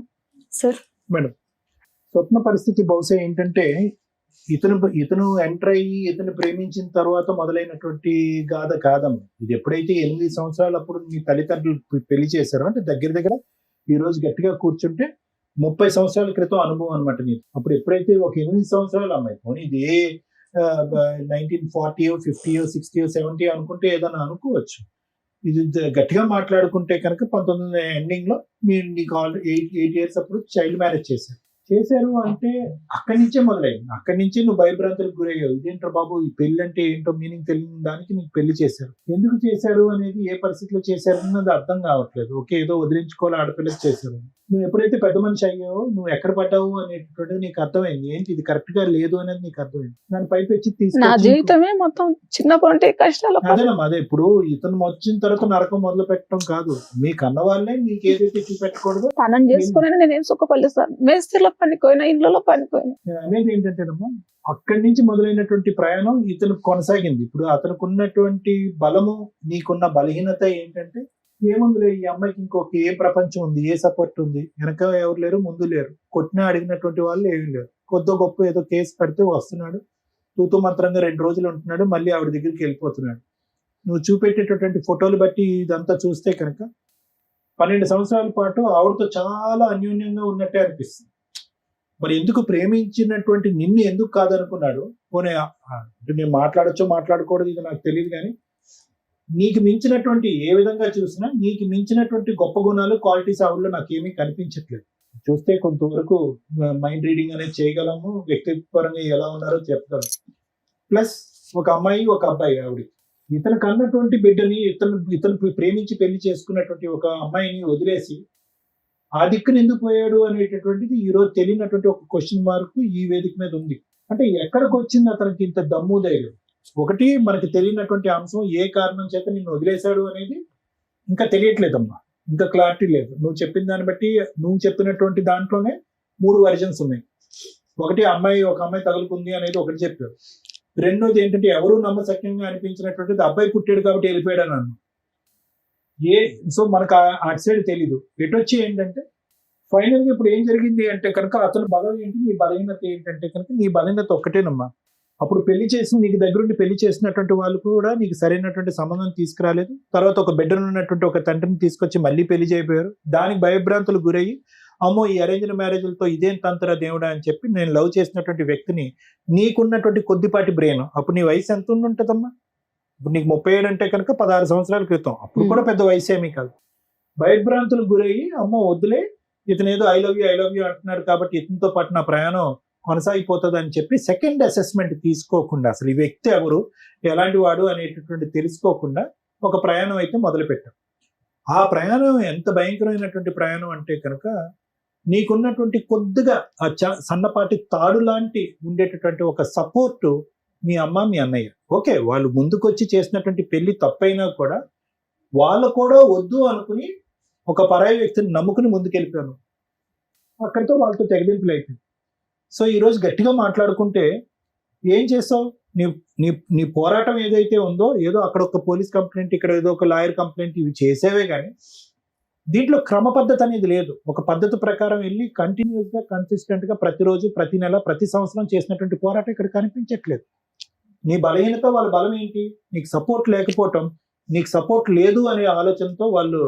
సార్? మేడం, స్వప్న పరిస్థితి బహుశా ఏంటంటే ఇతను ఎంటర్ అయ్యి ఇతను ప్రేమించిన తర్వాత మొదలైనటువంటి గాథ కాదమ్మ. ఇది ఎప్పుడైతే 8 సంవత్సరాలు అప్పుడు మీ తల్లిదండ్రులు పెళ్లి చేశారో, అంటే దగ్గర దగ్గర ఈ రోజు గట్టిగా కూర్చుంటే 30 సంవత్సరాల క్రితం అనుభవం అనమాట నీకు. అప్పుడు ఎప్పుడైతే ఒక 8 సంవత్సరాలు అమ్మాయి పోనీ ఇది 1940 50 60 70 అనుకుంటే ఏదైనా అనుకోవచ్చు. ఇది గట్టిగా మాట్లాడుకుంటే కనుక 1900 ఎండింగ్ లో మీరు నీకు ఆల్రెడీ 8 years అప్పుడు చైల్డ్ మ్యారేజ్ చేశారు అంటే అక్కడి నుంచే మొదలైంది. అక్కడి నుంచే నువ్వు భయభ్రాంతులకు గురయ్యావు. ఇదేంటో బాబు, ఈ పెళ్లి అంటే ఏంటో మీనింగ్ తెలియని దానికి నీకు పెళ్లి చేశారు. ఎందుకు చేశారు అనేది, ఏ పరిస్థితిలో చేశారు అన్నది అర్థం కావట్లేదు. ఓకే, ఏదో వదిలించుకోవాలి ఆడపిల్లకి చేశారు. నువ్వు ఎప్పుడైతే పెద్ద మనిషి అయ్యావో నువ్వు ఎక్కడ పడ్డావు అనేటువంటిది నీకు అర్థమైంది. ఏంటి ఇది కరెక్ట్ గా లేదు అనేది నీకు అర్థమైంది. దాని పైపు వచ్చి నా తీసుకొచ్చి జీవితమే మొత్తం చిన్నప్పటి కష్టాలు. అదేనమ్మా, అదే ఇప్పుడు ఇతను వచ్చిన తర్వాత నరకం మొదలు పెట్టడం కాదు. మీ కన్న వాళ్ళే మీకు ఏదైతే చూపెట్టకూడదు తనని చేసుకుని నేనేం సుఖపడలేదు సార్. మేస్త్రిలో పనిపోయినా, ఇళ్ళలో పనిపోయినా. అనేది ఏంటంటేనమ్మా, అక్కడి నుంచి మొదలైనటువంటి ప్రయాణం ఇతను కొనసాగింది. ఇప్పుడు అతనికి ఉన్నటువంటి బలము, నీకున్న బలహీనత ఏంటంటే, ఏముందిలే ఈ అమ్మాయికి ఇంకొక ఏ ప్రపంచం ఉంది, ఏ సపోర్ట్ ఉంది, వెనక ఎవరు లేరు, ముందు లేరు, కొట్టినా అడిగినటువంటి వాళ్ళు ఏమీ లేరు. కొద్ది గొప్ప ఏదో కేసు పెడితే వస్తున్నాడు, తూతూ మంత్రంగా 2 రోజులు ఉంటున్నాడు, మళ్ళీ ఆవిడ దగ్గరికి వెళ్ళిపోతున్నాడు. నువ్వు చూపెట్టేటటువంటి ఫోటోలు బట్టి ఇదంతా చూస్తే కనుక 12 సంవత్సరాల పాటు ఆవిడతో చాలా అన్యోన్యంగా ఉన్నట్టే అనిపిస్తుంది. మరి ఎందుకు ప్రేమించినటువంటి నిన్ను ఎందుకు కాదనుకున్నాడు? పోనీ అంటే నేను మాట్లాడచ్చో మాట్లాడకూడదు, ఇది నాకు తెలియదు. కానీ నీకు మించినటువంటి, ఏ విధంగా చూసినా నీకు మించినటువంటి గొప్ప గుణాలు, క్వాలిటీస్ ఆవిడలో నాకు ఏమీ కనిపించట్లేదు. చూస్తే కొంతవరకు మైండ్ రీడింగ్ అనేది చేయగలము, వ్యక్తిపరంగా ఎలా ఉన్నారో చెప్తాను. ప్లస్ ఒక అమ్మాయి ఒక అబ్బాయి ఆవిడ. ఇతను కన్నటువంటి బిడ్డని, ఇతను ప్రేమించి పెళ్లి చేసుకున్నటువంటి ఒక అమ్మాయిని వదిలేసి ఆ దిక్కుని ఎందుకు పోయాడు అనేటటువంటిది ఈ రోజు తెలియనటువంటి ఒక క్వశ్చన్ మార్క్ ఈ వేదిక మీద ఉంది. అంటే ఎక్కడికి వచ్చింది అతనికి ఇంత దమ్ము ధైర్యం? ఒకటి మనకి తెలియనటువంటి అంశం, ఏ కారణం చేత నిన్ను వదిలేశాడు అనేది ఇంకా తెలియట్లేదమ్మా, ఇంకా క్లారిటీ లేదు. నువ్వు చెప్పిన దాన్ని బట్టి, నువ్వు చెప్పినటువంటి దాంట్లోనే 3 వెర్షన్స్ ఉన్నాయి. ఒకటి ఒక అమ్మాయి తగులుకుంది అనేది ఒకటి చెప్పారు. రెండోది ఏంటంటే, ఎవరూ నమ్మశక్యంగా అనిపించినటువంటిది అబ్బాయి పుట్టాడు కాబట్టి వెళ్ళిపోయాడు అని అన్నాను. సో మనకు అటు సైడ్ తెలీదు. ఎటొచ్చి ఏంటంటే ఫైనల్ గా ఇప్పుడు ఏం జరిగింది అంటే కనుక, అతను బలం ఏంటి, నీ బలహీనత ఏంటంటే కనుక, నీ బలహీనత ఒక్కటేనమ్మా. అప్పుడు పెళ్లి చేసి నీకు దగ్గరుండి పెళ్లి చేసినటువంటి వాళ్ళు కూడా నీకు సరైనటువంటి సంబంధం తీసుకురాలేదు. తర్వాత ఒక బిడ్డనున్నటువంటి ఒక తండ్రిని తీసుకొచ్చి మళ్ళీ పెళ్లి చేయబోయారు. దానికి భయభ్రాంతులు గురయ్యి, అమ్మో ఈ అరేంజ్డ్ మ్యారేజ్లతో ఇదేం తంత్ర దేవుడా అని చెప్పి నేను లవ్ చేసినటువంటి వ్యక్తిని, నీకున్నటువంటి కొద్దిపాటి బ్రెయిన్, అప్పుడు నీ వయసు ఎంత ఉంటుందమ్మా? ఇప్పుడు నీకు 37 అంటే కనుక 16 సంవత్సరాల క్రితం, అప్పుడు కూడా పెద్ద వయసు ఏమీ కాదు. భయభ్రాంతులకు గురయ్యి, అమ్మో వద్దులే, ఇతను ఏదో ఐ లవ్ యూ అంటున్నాడు కాబట్టి ఇతనితో పాటు నా ప్రయాణం కొనసాగిపోతుంది అని చెప్పి సెకండ్ అసెస్మెంట్ తీసుకోకుండా, అసలు ఈ వ్యక్తి ఎవరు, ఎలాంటి వాడు అనేటటువంటి తెలుసుకోకుండా ఒక ప్రయాణం అయితే మొదలుపెట్టాం. ఆ ప్రయాణం ఎంత భయంకరమైనటువంటి ప్రయాణం అంటే కనుక, నీకున్నటువంటి కొద్దిగా సన్నపాటి తాడు లాంటి ఉండేటటువంటి ఒక సపోర్టు మీ అమ్మ, మీ అన్నయ్య. ఓకే, వాళ్ళు ముందుకొచ్చి చేసినటువంటి పెళ్లి తప్పైనా కూడా వాళ్ళు కూడా వద్దు అనుకుని ఒక పరాయి వ్యక్తిని నమ్ముకుని ముందుకెళ్ళిపోయాను. అక్కడితో వాళ్ళతో తెగదింపులు అయిపోయింది. సో ఈరోజు గట్టిగా మాట్లాడుకుంటే ఏం చేస్తావు? నీ పోరాటం ఏదైతే ఉందో, ఏదో అక్కడ ఒక పోలీస్ కంప్లైంట్, ఇక్కడ ఏదో ఒక లాయర్ కంప్లైంట్, ఇవి చేసేవే కానీ దీంట్లో క్రమ పద్ధతి అనేది లేదు. ఒక పద్ధతి ప్రకారం వెళ్ళి కంటిన్యూస్ గా కన్సిస్టెంట్ గా ప్రతిరోజు, ప్రతి నెల, ప్రతి సంవత్సరం చేసినటువంటి పోరాటం ఇక్కడ కనిపించట్లేదు. నీ బలహీనత వాళ్ళ బలం ఏంటి? నీకు సపోర్ట్ లేకపోవటం, నీకు సపోర్ట్ లేదు అనే ఆలోచనతో వాళ్ళు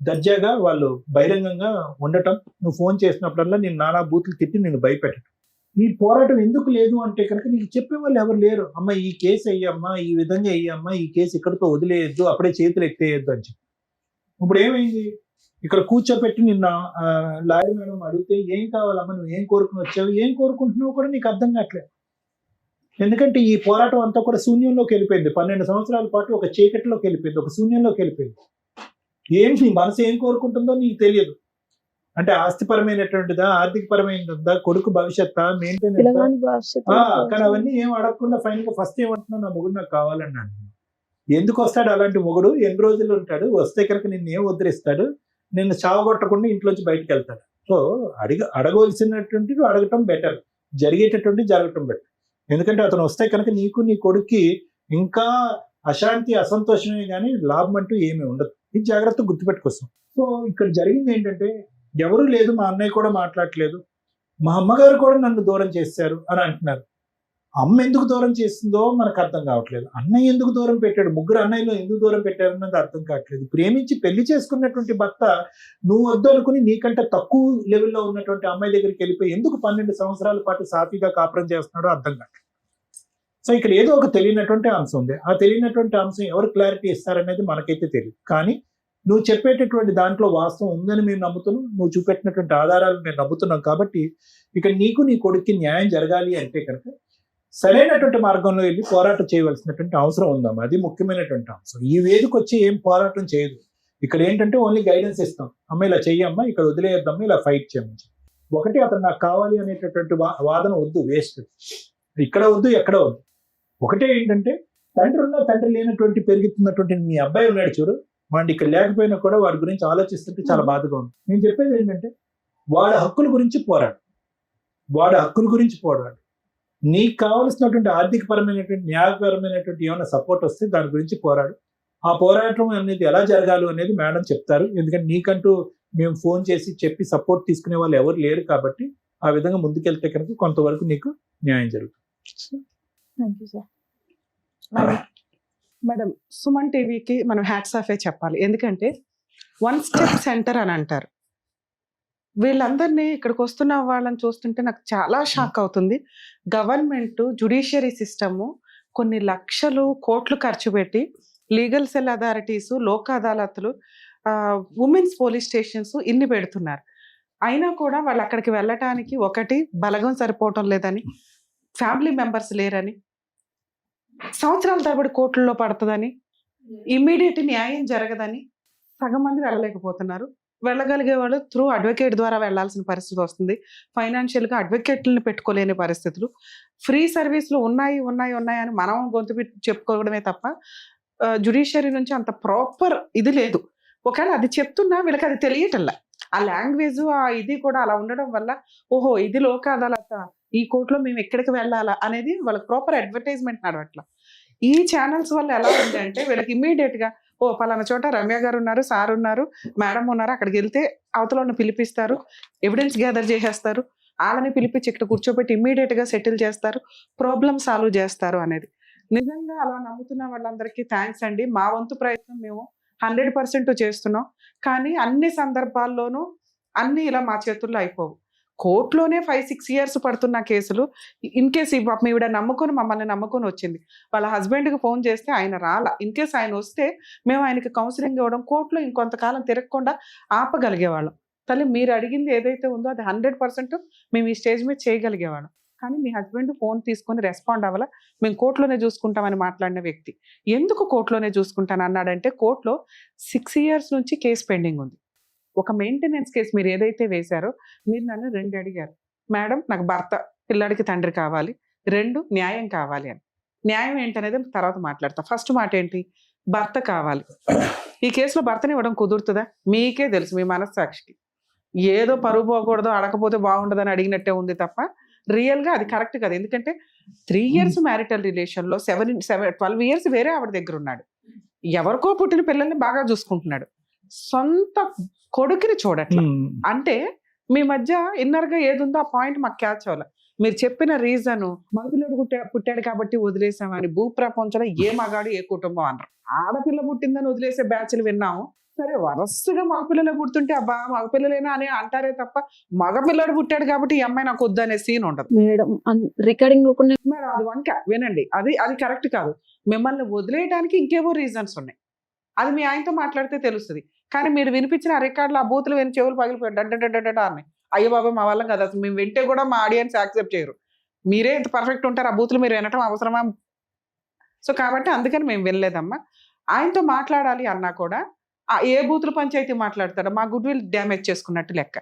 దర్జాగా వాళ్ళు బహిరంగంగా ఉండటం, నువ్వు ఫోన్ చేసినప్పుడల్లా నేను నానా బూతులు తిట్టి నేను భయపెట్టడం. ఈ పోరాటం ఎందుకు లేదు అంటే కనుక నీకు చెప్పే వాళ్ళు ఎవరు లేరు. అమ్మ ఈ కేసు అయ్యమ్మా, ఈ విధంగా అయ్యమ్మా, ఈ కేసు ఇక్కడితో వదిలేయద్దు, అప్పుడే చేతులు ఎత్తేయద్దు అని చెప్పి. ఇప్పుడు ఏమైంది? ఇక్కడ కూర్చోపెట్టి నిన్న లాయర్ మేడం అడిగితే ఏం కావాలమ్మా, నువ్వు ఏం కోరుకుని వచ్చావు, ఏం కోరుకుంటున్నావు కూడా నీకు అర్థం కావట్లేదు. ఎందుకంటే ఈ పోరాటం అంతా కూడా శూన్యంలోకి వెళ్ళిపోయింది. 12 సంవత్సరాల పాటు ఒక చీకటిలోకి వెళ్ళిపోయింది, ఒక శూన్యంలోకి వెళ్ళిపోయింది. నీ మనసు ఏం కోరుకుంటుందో నీకు తెలియదు. అంటే ఆస్తిపరమైనటువంటిదా, ఆర్థిక పరమైనదా, కొడుకు భవిష్యత్తు, మెయింటెనెన్స్, కానీ అవన్నీ ఏం అడగకుండా ఫైనల్ గా ఫస్ట్ ఏమంటున్నావు, నా మొగుడు నాకు కావాలన్నాడు. ఎందుకు వస్తాడు అలాంటి మొగుడు? ఎన్ని రోజులు ఉంటాడు? వస్తే కనుక నిన్ను ఏం వదిలేస్తాడు? నిన్ను చావగొట్టకుండా ఇంట్లోంచి బయటకు వెళ్తాడు. సో అడగవలసినటువంటిది అడగటం బెటర్, జరిగేటటువంటి జరగటం బెటర్. ఎందుకంటే అతను వస్తే కనుక నీకు, నీ కొడుక్కి ఇంకా అశాంతి, అసంతోషమే కానీ లాభం అంటూ ఏమీ ఉండదు. ఇది జాగ్రత్తగా గుర్తుపెట్టుకొస్తాం. సో ఇక్కడ జరిగింది ఏంటంటే, ఎవరు లేదు, మా అన్నయ్య కూడా మాట్లాడట్లేదు, మా అమ్మగారు కూడా నన్ను దూరం చేశారు అని అంటున్నారు. అమ్మ ఎందుకు దూరం చేసిందో మనకు అర్థం కావట్లేదు. అన్నయ్య ఎందుకు దూరం పెట్టాడు, ముగ్గురు అన్నయ్యలు ఎందుకు దూరం పెట్టారన్నది అర్థం కావట్లేదు. ప్రేమించి పెళ్లి చేసుకున్నటువంటి భర్త నువ్వు వద్దు అనుకుని నీకంటే తక్కువ లెవెల్లో ఉన్నటువంటి అమ్మాయి దగ్గరికి వెళ్ళిపోయి ఎందుకు 12 సంవత్సరాల పాటు సాఫీగా కాపురం చేస్తున్నాడో అర్థం కావట్లేదు. సో ఇక్కడ ఏదో ఒక తెలియనటువంటి అంశం ఉంది. ఆ తెలియనటువంటి అంశం ఎవరు క్లారిటీ ఇస్తారనేది మనకైతే తెలియదు. కానీ నువ్వు చెప్పేటటువంటి దాంట్లో వాస్తవం ఉందని మేము నమ్ముతున్నాం, నువ్వు చూపెట్టినటువంటి ఆధారాలు మేము నమ్ముతున్నాం. కాబట్టి ఇక నీకు, నీ కొడుక్కి న్యాయం జరగాలి అంటే కనుక సరైనటువంటి మార్గంలో వెళ్ళి పోరాటం చేయవలసినటువంటి అవసరం ఉందమ్మా. అది ముఖ్యమైనటువంటి అంశం. ఈ వేదిక వచ్చి ఏం పోరాటం చేయదు. ఇక్కడ ఏంటంటే ఓన్లీ గైడెన్స్ ఇస్తాం. అమ్మ ఇలా చెయ్యమ్మా, ఇక్కడ వదిలేయద్దమ్మా, ఇలా ఫైట్ చేయమని. ఒకటి, అతను నాకు కావాలి అనేటటువంటి వాదన వద్దు, వేస్ట్. ఇక్కడ వద్దు, ఎక్కడ వద్దు. ఒకటే ఏంటంటే, తండ్రి ఉన్నా తండ్రి లేనటువంటి పెరుగుతున్నటువంటి మీ అబ్బాయి ఉన్నాడు చూడు, వాడి ఇక్కడ లేకపోయినా కూడా వాడి గురించి ఆలోచిస్తుంటే చాలా బాధగా ఉంది. నేను చెప్పేది ఏంటంటే, వాడి హక్కుల గురించి పోరాడు, వాడి హక్కుల గురించి పోరాడు. నీకు కావలసినటువంటి ఆర్థిక పరమైనటువంటి, న్యాయపరమైనటువంటి ఏమైనా సపోర్ట్ వస్తే దాని గురించి పోరాడు. ఆ పోరాటం అనేది ఎలా జరగాలి అనేది మేడం చెప్తారు. ఎందుకంటే నీకంటూ మేము ఫోన్ చేసి చెప్పి సపోర్ట్ తీసుకునే వాళ్ళు ఎవరు లేరు. కాబట్టి ఆ విధంగా ముందుకెళ్తే కనుక కొంతవరకు నీకు న్యాయం జరుగుతుంది. Thank you sir. Madam, Suman టీవీకి మనం హ్యాట్స్ ఆఫ్ చెప్పాలి. ఎందుకంటే 1 స్టెప్ సెంటర్ అని అంటారు. వీళ్ళందరినీ ఇక్కడికి వస్తున్న వాళ్ళని చూస్తుంటే నాకు చాలా షాక్ అవుతుంది. గవర్నమెంట్, జ్యుడిషియరీ సిస్టము కొన్ని లక్షలు, కోట్లు ఖర్చు పెట్టి లీగల్ సెల్ అథారిటీస్, లోక్ అదాలత్లు, ఉమెన్స్ పోలీస్ స్టేషన్స్ ఇన్ని పెడుతున్నారు. అయినా కూడా వాళ్ళు అక్కడికి వెళ్ళటానికి ఒకటి బలగం సరిపోవటం లేదని, ఫ్యామిలీ మెంబర్స్ లేరని, సంవత్సరాల తరబడి కోర్టుల్లో పడుతుందని, ఇమ్మీడియట్ న్యాయం జరగదని సగం మంది వెళ్ళలేకపోతున్నారు. వెళ్ళగలిగే వాళ్ళు త్రూ అడ్వకేట్ ద్వారా వెళ్లాల్సిన పరిస్థితి వస్తుంది. ఫైనాన్షియల్గా అడ్వకేట్లను పెట్టుకోలేని పరిస్థితులు. ఫ్రీ సర్వీసులు ఉన్నాయి అని మనం గొంతు పెట్టి చెప్పుకోవడమే తప్ప జ్యుడిషియరీ నుంచి అంత ప్రాపర్ ఇది లేదు. ఒకవేళ అది చెప్తున్నా వీళ్ళకి అది తెలియటల్లా. ఆ లాంగ్వేజ్, ఆ ఇది కూడా అలా ఉండడం వల్ల ఓహో ఇది లోక్ అదాలత్, ఈ కోర్టులో మేము ఎక్కడికి వెళ్ళాలా అనేది వాళ్ళకి ప్రాపర్ అడ్వర్టైజ్మెంట్ నడవట్లా. ఈ ఛానల్స్ వల్ల ఎలా ఉంది అంటే వీళ్ళకి ఇమ్మీడియట్ గా ఓ పలానా చోట రమ్య గారు ఉన్నారు, సార్ ఉన్నారు, మేడం ఉన్నారు, అక్కడికి వెళ్తే అవతల పిలిపిస్తారు, ఎవిడెన్స్ గ్యాదర్ చేసేస్తారు, వాళ్ళని పిలిపించి ఇక్కడ కూర్చోబెట్టి ఇమ్మీడియట్ గా సెటిల్ చేస్తారు, ప్రాబ్లమ్ సాల్వ్ చేస్తారు అనేది. నిజంగా అలా నమ్ముతున్న వాళ్ళందరికీ థ్యాంక్స్ అండి. మా వంతు ప్రయత్నం మేము 100% చేస్తున్నాం. కానీ అన్ని సందర్భాల్లోనూ అన్ని ఇలా మా చేతుల్లో అయిపోవు. కోర్టులోనే 5-6 years పడుతున్న కేసులు. ఇన్ కేస్ ఈవిడ మమ్మల్ని నమ్ముకొని వచ్చింది. వాళ్ళ హస్బెండ్కి ఫోన్ చేస్తే ఆయన రాలా. ఇన్ కేస్ ఆయన వస్తే మేము ఆయనకి కౌన్సిలింగ్ ఇవ్వడం, కోర్టులో ఇంకొంతకాలం తిరగకుండా ఆపగలిగేవాళ్ళం. తల్లి మీరు అడిగింది ఏదైతే ఉందో అది 100% మేము ఈ స్టేజ్ మీద చేయగలిగేవాళ్ళం. కానీ మీ హస్బెండ్ ఫోన్ తీసుకొని రెస్పాండ్ అవ్వాల, మేము కోర్టులోనే చూసుకుంటామని మాట్లాడిన వ్యక్తి ఎందుకు కోర్టులోనే చూసుకుంటాను అన్నాడంటే, కోర్టులో 6 years నుంచి కేసు పెండింగ్ ఉంది. ఒక మెయింటెనెన్స్ కేసు మీరు ఏదైతే వేశారో, మీరు నన్ను 2 అడిగారు, మేడం నాకు భర్త, పిల్లాడికి తండ్రి కావాలి, 2 న్యాయం కావాలి అని. న్యాయం ఏంటనేది తర్వాత మాట్లాడతా. ఫస్ట్ మాట ఏంటి, భర్త కావాలి. ఈ కేసులో భర్తని ఇవ్వడం కుదురుతుందా? మీకే తెలుసు, మీ మనస్సాక్షికి. ఏదో పరువు పోకూడదు, అడగకపోతే బాగుండదని అడిగినట్టే ఉంది తప్ప రియల్గా అది కరెక్ట్ కదా. ఎందుకంటే 3 years మ్యారిటల్ రిలేషన్లో 12 years వేరే ఆవిడ దగ్గర ఉన్నాడు, ఎవరికో పుట్టిన పిల్లల్ని బాగా చూసుకుంటున్నాడు. సొంత కొడుకుని చూడట్లా. అంటే మీ మధ్య ఇన్నర్ గా ఏది ఉందో ఆ పాయింట్ మాకు క్యాచ్ అవ్వాలి. మీరు చెప్పిన రీజన్ మగపిల్లడు పుట్టాడు కాబట్టి వదిలేసామని భూ ప్రపంచంలో ఏ మగాడు ఏ కుటుంబం అన్నారు. ఆడపిల్ల పుట్టిందని వదిలేసే బ్యాచ్లు విన్నాము. సరే వరుసగా మగపిల్లలే పుడుతుంటే అబ్బా మగపిల్లలేనా అని అంటారే తప్ప మగపిల్లడు పుట్టాడు కాబట్టి ఈ అమ్మాయి నాకు వద్దు అనే సీన్ ఉండదు మేడం. Recording madam. అది వంక వినండి, అది కరెక్ట్ కాదు. మిమ్మల్ని వదిలేయడానికి ఇంకేవో రీజన్స్ ఉన్నాయి, అది మీ ఆయనతో మాట్లాడితే తెలుస్తుంది. కానీ మీరు వినిపించిన ఆ రికార్డులు ఆ బూతులు విని చెవులు పగిలిపోయాడు డడ్డ అన్నాయి. అయ్యో బాబా మా వల్ల కదా, అసలు మేము వింటే కూడా మా ఆడియన్స్ యాక్సెప్ట్ చేయరు. మీరే ఇంత పర్ఫెక్ట్ ఉంటారు, ఆ బూతులు మీరు వినటం అవసరమా? సో కాబట్టి అందుకని మేము వినలేదమ్మా. ఆయనతో మాట్లాడాలి అన్నా కూడా ఏ బూతులు పంచాయతీ మాట్లాడతాడో మా గుడ్ విల్ డ్యామేజ్ చేసుకున్నట్టు లెక్క.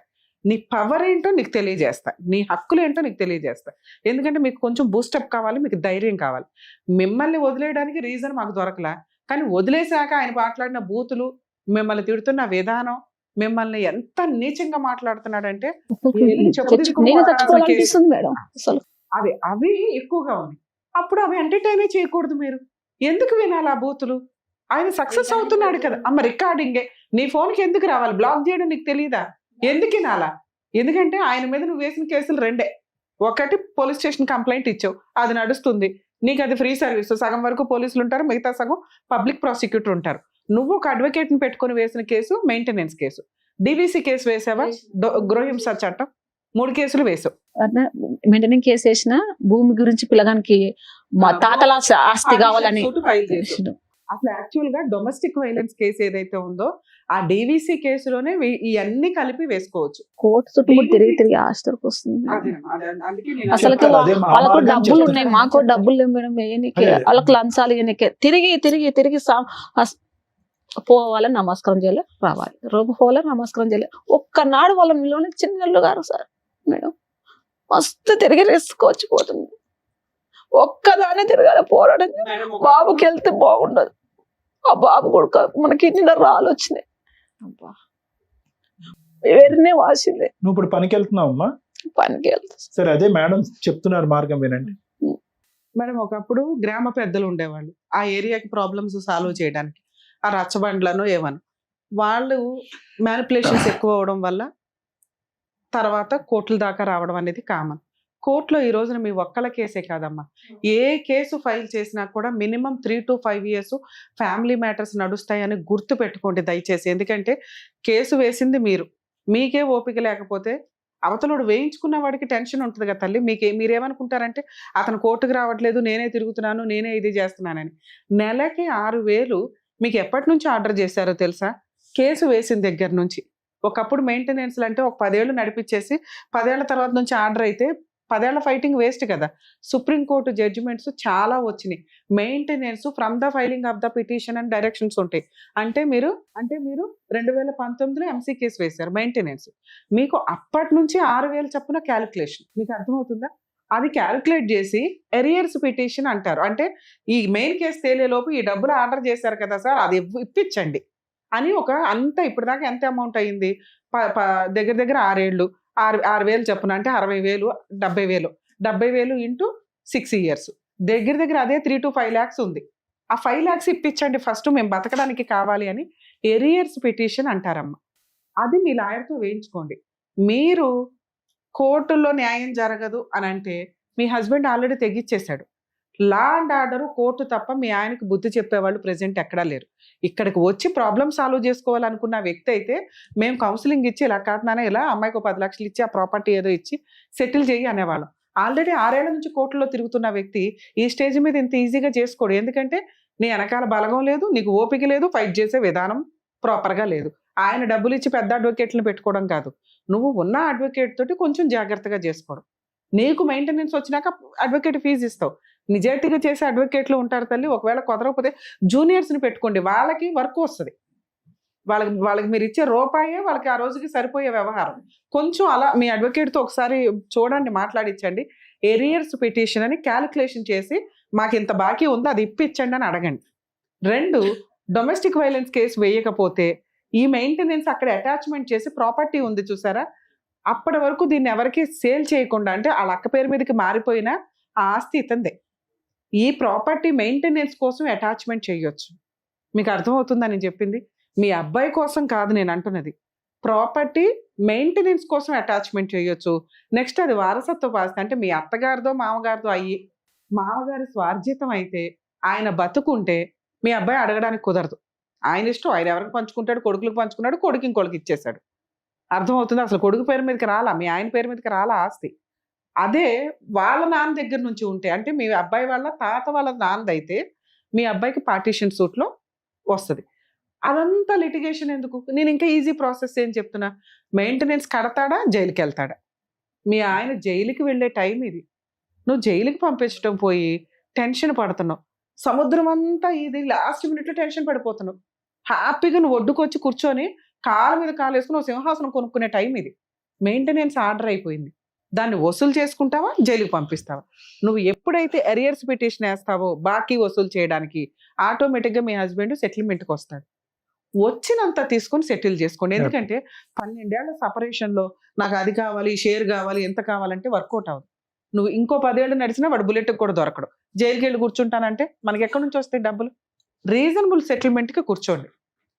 నీ పవర్ ఏంటో నీకు తెలియజేస్తా, నీ హక్కులు ఏంటో నీకు తెలియజేస్తా. ఎందుకంటే మీకు కొంచెం బూస్టప్ కావాలి, మీకు ధైర్యం కావాలి. మిమ్మల్ని వదిలేయడానికి రీజన్ మాకు దొరకలా, కానీ వదిలేశాక ఆయన మాట్లాడిన బూతులు, మిమ్మల్ని తిడుతున్న విధానం, మిమ్మల్ని ఎంత నీచంగా మాట్లాడుతున్నాడంటే మేడం అసలు అవి ఎక్కువగా ఉన్నాయి. అప్పుడు అవి ఎంటర్టైన్ చేయకూడదు. మీరు ఎందుకు వినాలి ఆ బూతులు? ఆయన సక్సెస్ అవుతున్నాడు కదా అమ్మ. రికార్డింగే నీ ఫోన్కి ఎందుకు రావాలి? బ్లాక్ చేయడం నీకు తెలియదా? ఎందుకు వినాలా? ఎందుకంటే ఆయన మీద నువ్వు వేసిన కేసులు రెండే. ఒకటి పోలీస్ స్టేషన్ కంప్లైంట్ ఇచ్చావు, అది నడుస్తుంది, నీకు అది ఫ్రీ సర్వీస్. సగం వరకు పోలీసులు ఉంటారు, మిగతా సగం పబ్లిక్ ప్రాసిక్యూటర్ ఉంటారు. నువ్వు ఒక అడ్వకేట్ని పెట్టుకుని వేసిన case maintenance case. DVC case వేసావా? గృహహింస చట్టం 3 కేసులు వేసావు. మెయింటెనెన్స్ కేసు వేసిన భూమి గురించి పిల్లగానికి మా తాతల ఆస్తి కావాలని అసలు యాక్చువల్ గా డొమెస్టిక్ వైలెన్స్ కేసు ఏదైతే ఉందో ఆ డివిసి కేసులోనే ఇవన్నీ కలిపి వేసుకోవచ్చు. కోర్టు చుట్టూ తిరిగి ఆస్తికి వస్తుంది. అసలు వాళ్ళకు డబ్బులు ఉన్నాయి, మాకు డబ్బులు లేవు మేడం. వేయనికే వాళ్ళకి లంచాలు ఇవ్వనికే తిరిగి పోవాలి, నమస్కారం చేయాలి, రావాలి, పోవాలి, నమస్కారం చేయాలి. ఒక్కనాడు వాళ్ళ నిలవని చిన్నళ్ళు గారు సార్ మేడం మస్తు తిరిగి వేసుకోవచ్చు పోతుంది. ఒక్కదానే తిరగాలి పోరాటం. బాబుకి వెళ్తే బాగుండదు, ఆ బాబు కొడుకు మనకి ఇన్ని రాళ్ళు వచ్చినాయి, వేరేనే వాసింది. నువ్వు ఇప్పుడు పనికి వెళ్తున్నావు అమ్మా? పనికి వెళ్తా. సరే అదే మేడం చెప్తున్నారు మార్గం వినండి మేడం. ఒకప్పుడు గ్రామ పెద్దలు ఉండేవాళ్ళు ఆ ఏరియాకి ప్రాబ్లమ్స్ సాల్వ్ చేయడానికి, ఆ రచ్చబండ్లను ఏమని వాళ్ళు మ్యానిపులేషన్స్ ఎక్కువ అవడం వల్ల తర్వాత కోర్టుల దాకా రావడం అనేది కామన్. కోర్టులో ఈ రోజున మీ ఒక్కల కేసే కాదమ్మా, ఏ కేసు ఫైల్ చేసినా కూడా minimum 3 to 5 years family matters నడుస్తాయని గుర్తు పెట్టుకోండి దయచేసి. ఎందుకంటే కేసు వేసింది మీరు, మీకే ఓపిక లేకపోతే అవతలోడు వేయించుకున్న వాడికి టెన్షన్ ఉంటుంది కదా తల్లి. మీరేమనుకుంటారంటే అతను కోర్టుకు రావట్లేదు, నేనే తిరుగుతున్నాను, నేనే ఇది చేస్తున్నానని. నెలకి 6,000 మీకు ఎప్పటి నుంచి ఆర్డర్ చేశారో తెలుసా? కేసు వేసిన దగ్గర నుంచి. ఒకప్పుడు మెయింటెనెన్స్లు అంటే ఒక 10 ఏళ్ళు నడిపించేసి 10 ఏళ్ల తర్వాత నుంచి ఆర్డర్ అయితే 10 ఏళ్ల ఫైటింగ్ వేస్ట్ కదా. సుప్రీంకోర్టు జడ్జిమెంట్స్ చాలా వచ్చినాయి. Maintenance from the filing of the petition and directions ఉంటాయి. అంటే మీరు 2019లో ఎంసీ కేసు వేశారు మెయింటెనెన్స్, మీకు అప్పటి నుంచి 6,000 చొప్పున క్యాలిక్యులేషన్. మీకు అర్థమవుతుందా? అది క్యాలిక్యులేట్ చేసి ఎరియర్స్ పిటిషన్ అంటారు. అంటే ఈ మెయిన్ కేసు తేలేలోపు ఈ డబ్బులు ఆర్డర్ చేశారు కదా సార్, అది ఇప్పించండి అని అంత ఇప్పటిదాకా ఎంత అమౌంట్ అయ్యింది? దగ్గర 6 ఏళ్ళు 6,000 చొప్పున అంటే 60,000, 70,000. 70,000 ఇంటూ 6 years దగ్గర అదే 3 to 5 lakhs ఉంది. ఆ 5 lakhs ఇప్పించండి ఫస్ట్, మేము బతకడానికి కావాలి అని ఎరియర్స్ పిటిషన్ అంటారమ్మా. అది మీ లాయర్తో వేయించుకోండి. మీరు కోర్టుల్లో న్యాయం జరగదు అని అంటే మీ హస్బెండ్ ఆల్రెడీ తెగిచ్చేశాడు. లా అండ్ ఆర్డర్ కోర్టు తప్ప మీ ఆయనకు బుద్ధి చెప్పేవాళ్ళు ప్రెజెంట్ ఎక్కడా లేరు. ఇక్కడికి వచ్చి ప్రాబ్లమ్ సాల్వ్ చేసుకోవాలనుకున్న వ్యక్తి అయితే మేము కౌన్సిలింగ్ ఇచ్చి ఇలా కాదు ఇలా అమ్మాయికి 10 లక్షలు ఇచ్చి ఆ ప్రాపర్టీ ఏదో ఇచ్చి సెటిల్ చేయి అనేవాళ్ళం. ఆల్రెడీ 6 ఏళ్ల నుంచి కోర్టులో తిరుగుతున్న వ్యక్తి ఈ స్టేజ్ మీద ఇంత ఈజీగా చేసుకోడు. ఎందుకంటే నీ వెనకాల బలగం లేదు, నీకు ఓపిక లేదు, ఫైట్ చేసే విధానం ప్రాపర్గా లేదు. ఆయన డబ్బులు ఇచ్చి పెద్ద అడ్వకేట్లను పెట్టుకోవడం కాదు, నువ్వు ఉన్న అడ్వకేట్ తోటి కొంచెం జాగ్రత్తగా చేసుకోవడం. నీకు మెయింటెనెన్స్ వచ్చినాక అడ్వకేట్ ఫీజు ఇస్తావు. నిజాయితీగా చేసే అడ్వకేట్లు ఉంటారు తల్లి. ఒకవేళ కుదరకపోతే జూనియర్స్ని పెట్టుకోండి, వాళ్ళకి వర్క్ వస్తుంది. వాళ్ళకి మీరు ఇచ్చే రూపాయే వాళ్ళకి ఆ రోజుకి సరిపోయే వ్యవహారం. కొంచెం అలా మీ అడ్వకేట్తో ఒకసారి చూడండి, మాట్లాడించండి. ఎరియర్స్ పిటిషన్ అని క్యాలిక్యులేషన్ చేసి మాకు ఇంత బాకీ ఉందో అది ఇప్పించండి అని అడగండి. 2, డొమెస్టిక్ వైలెన్స్ కేసు వేయకపోతే ఈ మెయింటెనెన్స్ అక్కడ అటాచ్మెంట్ చేసి ప్రాపర్టీ ఉంది చూసారా, అప్పటి వరకు దీన్ని ఎవరికి సేల్ చేయకుండా, అంటే వాళ్ళ అక్క పేరు మీదకి మారిపోయినా ఆ ఆస్తి ఇతందే. ఈ ప్రాపర్టీ మెయింటెనెన్స్ కోసం అటాచ్మెంట్ చేయొచ్చు. మీకు అర్థమవుతుందని చెప్పింది. మీ అబ్బాయి కోసం కాదు నేను అంటున్నది, ప్రాపర్టీ మెయింటెనెన్స్ కోసం అటాచ్మెంట్ చేయొచ్చు. నెక్స్ట్ అది వారసత్వ ఆస్తి అంటే మీ అత్తగారిదో మామగారిదో అయ్యి మామగారి స్వార్జితం అయితే ఆయన బతుకుంటే మీ అబ్బాయి అడగడానికి కుదరదు. ఆయన ఇష్టం, ఆయన ఎవరికి పంచుకుంటాడు, కొడుకులకు పంచుకున్నాడు, కొడుకు ఇంకొకరికి ఇచ్చేశాడు. అర్థమవుతుంది? అసలు కొడుకు పేరు మీదకి రాలా, మీ ఆయన పేరు మీదకి రాలా ఆస్తి. అదే వాళ్ళ నాన్న దగ్గర నుంచి ఉంటే, అంటే మీ అబ్బాయి వాళ్ళ తాత వాళ్ళ నాన్నదైతే మీ అబ్బాయికి పార్టీషన్ సూట్లో వస్తుంది. అదంతా లిటిగేషన్ ఎందుకు? నేను ఇంకా ఈజీ ప్రాసెస్ ఏం చెప్తున్నా, మెయింటెనెన్స్ కడతాడా, జైలుకి వెళ్తాడా? మీ ఆయన జైలుకి వెళ్ళే టైం ఇది. నువ్వు జైలుకి పంపించడం పోయి టెన్షన్ పడుతున్నావు. సముద్రం అంతా ఇది లాస్ట్ మినిట్లో టెన్షన్ పడిపోతున్నావు. హ్యాపీగా నువ్వు ఒడ్డుకొచ్చి కూర్చొని కాలు మీద కాలు వేసుకుని ఒక సింహాసనం కొనుక్కునే టైం ఇది. మెయింటెనెన్స్ ఆర్డర్ అయిపోయింది. దాన్ని వసూలు చేసుకుంటావా, జైలుకి పంపిస్తావా? నువ్వు ఎప్పుడైతే ఎరియర్స్ పిటిషన్ వేస్తావో బాకీ వసూలు చేయడానికి, ఆటోమేటిక్గా మీ హస్బెండ్ సెటిల్మెంట్కి వస్తాడు. వచ్చినంత తీసుకొని సెటిల్ చేసుకోండి. ఎందుకంటే 12 ఏళ్ల సపరేషన్లో నాకు అది కావాలి, షేర్ కావాలి, ఎంత కావాలంటే వర్కౌట్ అవ్వదు. నువ్వు ఇంకో 10 ఏళ్ళు నడిచినా వాడు బుల్లెట్కి కూడా దొరకడు. జైలుకి వెళ్ళి కూర్చుంటానంటే మనకి ఎక్కడి నుంచి వస్తాయి డబ్బులు? రీజనబుల్ సెటిల్మెంట్కి కూర్చోండి.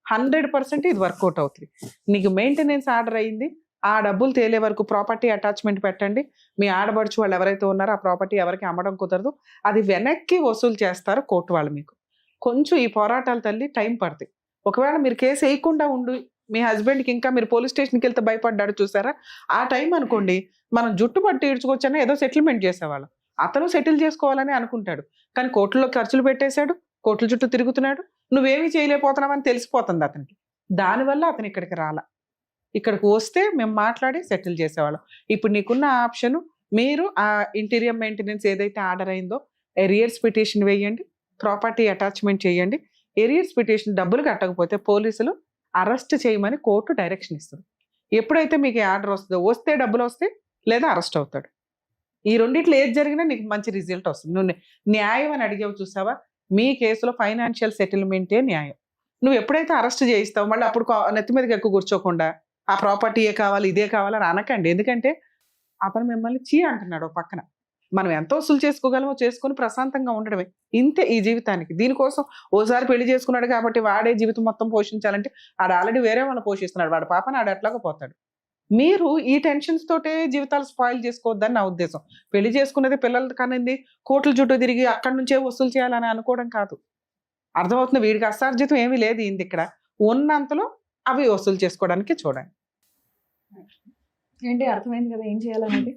100% ఇది వర్కౌట్ అవుతుంది. నీకు మెయింటెనెన్స్ ఆర్డర్ అయింది, ఆ డబ్బులు తేలే వరకు ప్రాపర్టీ అటాచ్మెంట్ పెట్టండి. మీ ఆడబడుచు వాళ్ళు ఎవరైతే ఉన్నారో ఆ ప్రాపర్టీ ఎవరికి అమ్మడం కుదరదు. అది వెనక్కి వసూలు చేస్తారు కోర్టు వాళ్ళు. మీకు కొంచెం ఈ పోరాటాలు తల్లి టైం పడుతుంది. ఒకవేళ మీరు కేసు వేయకుండా ఉండి మీ హస్బెండ్కి ఇంకా మీరు పోలీస్ స్టేషన్కి వెళ్తే భయపడ్డాడు చూసారా, ఆ టైం అనుకోండి మనం జుట్టు పట్టి ఈడ్చుకొచ్చని ఏదో సెటిల్మెంట్ చేసేవాళ్ళం. అతను సెటిల్ చేసుకోవాలని అనుకుంటాడు, కానీ కోర్టులో ఖర్చులు పెట్టేశాడు, కోర్టుల చుట్టూ తిరుగుతున్నాడు, నువ్వేమీ చేయలేకపోతున్నావని తెలిసిపోతుంది అతనికి. దానివల్ల అతను ఇక్కడికి రాలా. ఇక్కడికి వస్తే మేము మాట్లాడి సెటిల్ చేసేవాళ్ళం. ఇప్పుడు నీకున్న ఆప్షన్, మీరు ఆ ఇంటీరియర్ మెయింటెనెన్స్ ఏదైతే ఆర్డర్ అయిందో ఎరియర్స్ పిటిషన్ వేయండి, ప్రాపర్టీ అటాచ్మెంట్ చేయండి. ఎరియర్స్ పిటిషన్ డబ్బులు కట్టకపోతే పోలీసులు అరెస్ట్ చేయమని కోర్టు డైరెక్షన్ ఇస్తుంది. ఎప్పుడైతే మీకు ఆర్డర్ వస్తుందో, వస్తే డబ్బులు వస్తే లేదా అరెస్ట్ అవుతాడు. ఈ రెండిట్లో ఏది జరిగినా నీకు మంచి రిజల్ట్ వస్తుంది. నువ్వు న్యాయం అని అడిగావు చూసావా, మీ కేసులో ఫైనాన్షియల్ సెటిల్మెంటే న్యాయం. నువ్వు ఎప్పుడైతే అరెస్ట్ చేయిస్తావు మళ్ళీ అప్పుడు నెత్తి మీదకి ఎక్కువ కూర్చోకుండా ఆ ప్రాపర్టీయే కావాలి, ఇదే కావాలని అనకండి. ఎందుకంటే అతను మిమ్మల్ని చీ అంటున్నాడు పక్కన. మనం ఎంత వసూలు చేసుకోగలమో చేసుకొని ప్రశాంతంగా ఉండడమే, ఇంతే ఈ జీవితానికి. దీనికోసం ఓసారి పెళ్లి చేసుకున్నాడు కాబట్టి వాడే జీవితం మొత్తం పోషించాలంటే ఆడు ఆల్రెడీ వేరే వాళ్ళు పోషిస్తున్నాడు, వాడి పాపని ఆడు ఎట్లాగో పోతాడు. మీరు ఈ టెన్షన్స్ తోటే జీవితాలు స్పాయిల్ చేసుకోవద్దని నా ఉద్దేశం. పెళ్లి చేసుకున్నది పిల్లలు కనింది కోట్ల చుట్టూ తిరిగి అక్కడి నుంచే వసూలు చేయాలని అనుకోవడం కాదు. అర్థమవుతుంది? వీడికి అసార్జితం ఏమీ లేదు ఇంది. ఇక్కడ ఉన్నంతలో అవి వసూలు చేసుకోవడానికి చూడండి. ఏంటి అర్థమైంది కదా ఏం చేయాలనేది.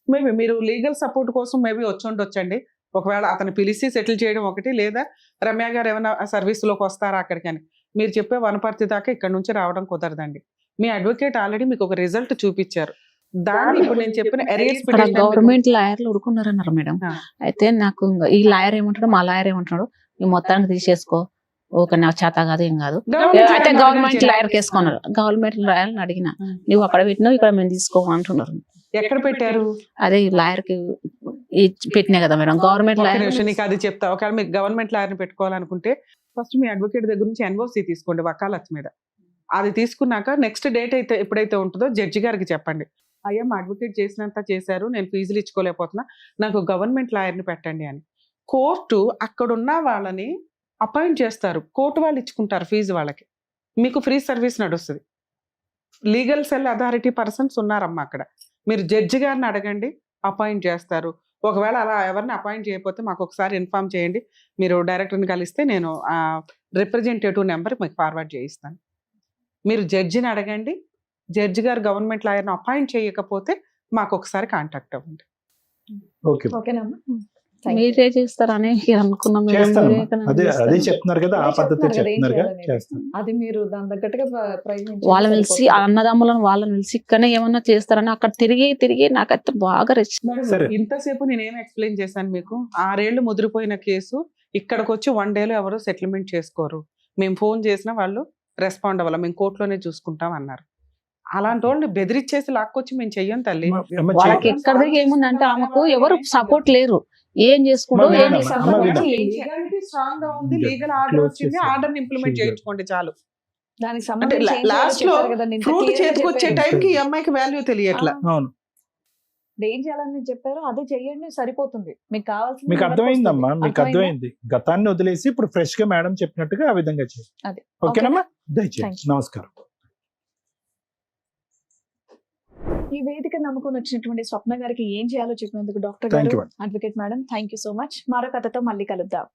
మేబీ మీరు లీగల్ సపోర్ట్ కోసం మేబీ వచ్చి ఉండొచ్చండి. ఒకవేళ అతను పిలిచి సెటిల్ చేయడం ఒకటి, లేదా రమ్య గారు ఏమైనా సర్వీస్లోకి వస్తారా అక్కడికని. మీరు చెప్పే వనపర్తి దాకా ఇక్కడ నుంచి రావడం కుదరదండి. మీ అడ్వకేట్ ఆల్రెడీ మీకు ఒక రిజల్ట్ చూపించారు. దాన్ని ఇప్పుడు నేను చెప్పిన ఎరియర్స్ పిటిషన్ గవర్నమెంట్ లాయర్లు ఉడుకున్నారన్నారు మేడం. అయితే నాకు ఈ లాయర్ ఏమంటాడు, మా లాయర్ ఏమంటాడు, ఈ మొత్తానికి తీసేసుకో, ఓకే నాకు చేత కాదు ఏం కాదు. అయితే గవర్నమెంట్ లాయర్ కేసుకున్నారు. గవర్నమెంట్ లాయర్ని అడిగిన, నువ్వు అక్కడ పెట్టినావు ఇక్కడ మేము తీసుకో అంటున్నారు. ఎక్కడ పెట్టారు? అదే లాయర్ కి పెట్టినా కదా మేడం, గవర్నమెంట్ లాయర్. నీకు అది చెప్తా. ఒకవేళ మీకు గవర్నమెంట్ లాయర్ని పెట్టుకోవాలనుకుంటే ఫస్ట్ మీ అడ్వకేట్ దగ్గర నుంచి ఎన్ఓసి తీసుకోండి వకాలత్ మీద. అది తీసుకున్నాక నెక్స్ట్ డేట్ అయితే ఎప్పుడైతే ఉంటుందో జడ్జి గారికి చెప్పండి, అయ్యా మా అడ్వకేట్ చేసినంత చేశారు, నేను ఫీజులు ఇచ్చుకోలేకపోతున్నా, నాకు గవర్నమెంట్ లాయర్ని పెట్టండి అని. కోర్టు అక్కడున్న వాళ్ళని అపాయింట్ చేస్తారు, కోర్టు వాళ్ళు ఇచ్చుకుంటారు ఫీజు వాళ్ళకి, మీకు ఫ్రీ సర్వీస్ నడుస్తుంది. లీగల్ సెల్ అథారిటీ పర్సన్స్ ఉన్నారమ్మా అక్కడ. మీరు జడ్జి గారిని అడగండి, అపాయింట్ చేస్తారు. ఒకవేళ అలా ఎవరిని అపాయింట్ చేయకపోతే మాకు ఒకసారి ఇన్ఫామ్ చేయండి, మీరు డైరెక్టర్ని కలిస్తే నేను ఆ రిప్రజెంటేటివ్ నెంబర్ మీకు ఫార్వర్డ్ చేయిస్తాను. మీరు జడ్జిని అడగండి, జడ్జి గారు గవర్నమెంట్ లాయర్ని అపాయింట్ చేయకపోతే మాకు ఒకసారి కాంటాక్ట్ అవ్వండి. మీరే చేస్తారని అనుకున్నాం. అదే చెప్తున్నారు కదా, ఆ పద్ధతి చెప్తున్నారు కదా, చేస్తాం. అది మీరు దాని తగ్గట్టుగా వాళ్ళని పిలిచి అన్నదమ్ములను వాళ్ళని పిలిచి ఇక్కడనే ఏమన్నా చేస్తారని అక్కడ తిరిగి నాకైతే బాగా ఇంతసేపు నేనేం ఎక్స్ప్లెయిన్ చేశాను మీకు. 6 ఏళ్ళు ముదిరిపోయిన కేసు ఇక్కడికి వచ్చి 1 డేలో ఎవరు సెటిల్మెంట్ చేసుకోరు. మేము ఫోన్ చేసినా వాళ్ళు రెస్పాండ్ అవ్వాలి, మేము కోర్టులోనే చూసుకుంటాం అన్నారు. అలాంటి వాళ్ళని బెదిరించేసి లాక్కొచ్చి మేము చెయ్యం తల్లి. వాళ్ళకి ఎక్కడ ఏముందంటే ఆమెకు ఎవరు సపోర్ట్ లేరు, ఏం చేసుకుంటూ స్ట్రాంగ్ గా ఉంది, లీగల్ ఆర్డర్ వచ్చింది, ఆర్డర్ ఇంప్లిమెంట్ చేయించుకోండి చాలు. దానికి లాస్ట్ లో ఫ్రూట్ చేతికి వచ్చే టైంకి ఈ అమ్మాయికి వాల్యూ తెలియట్లా. ఏం చేయాలని చెప్పారో అదే చెయ్యండి, సరిపోతుంది. మీకు కావాల్సింది మీకు ఎవరికి అర్థమైందమ్మా, వస్తుంది? మీకు అర్థమైందా? అర్థమైంది. గతాన్ని వదిలేసి ఇప్పుడు ఫ్రెష్ గా మేడం చెప్పినట్టుగా ఆ విధంగా చేయండి. అదే. ఓకేనమ్మా, Thank దయచేసి you. నమస్కారం. ఈ వేదిక నమ్ముకొని వచ్చినటువంటి స్వప్న గారికి ఏం చేయాలో చెప్పినందుకు డాక్టర్ Thank గారు, you, madam. Advocate madam, thank you so much. మరో కథతో మళ్ళీ కలుద్దాం.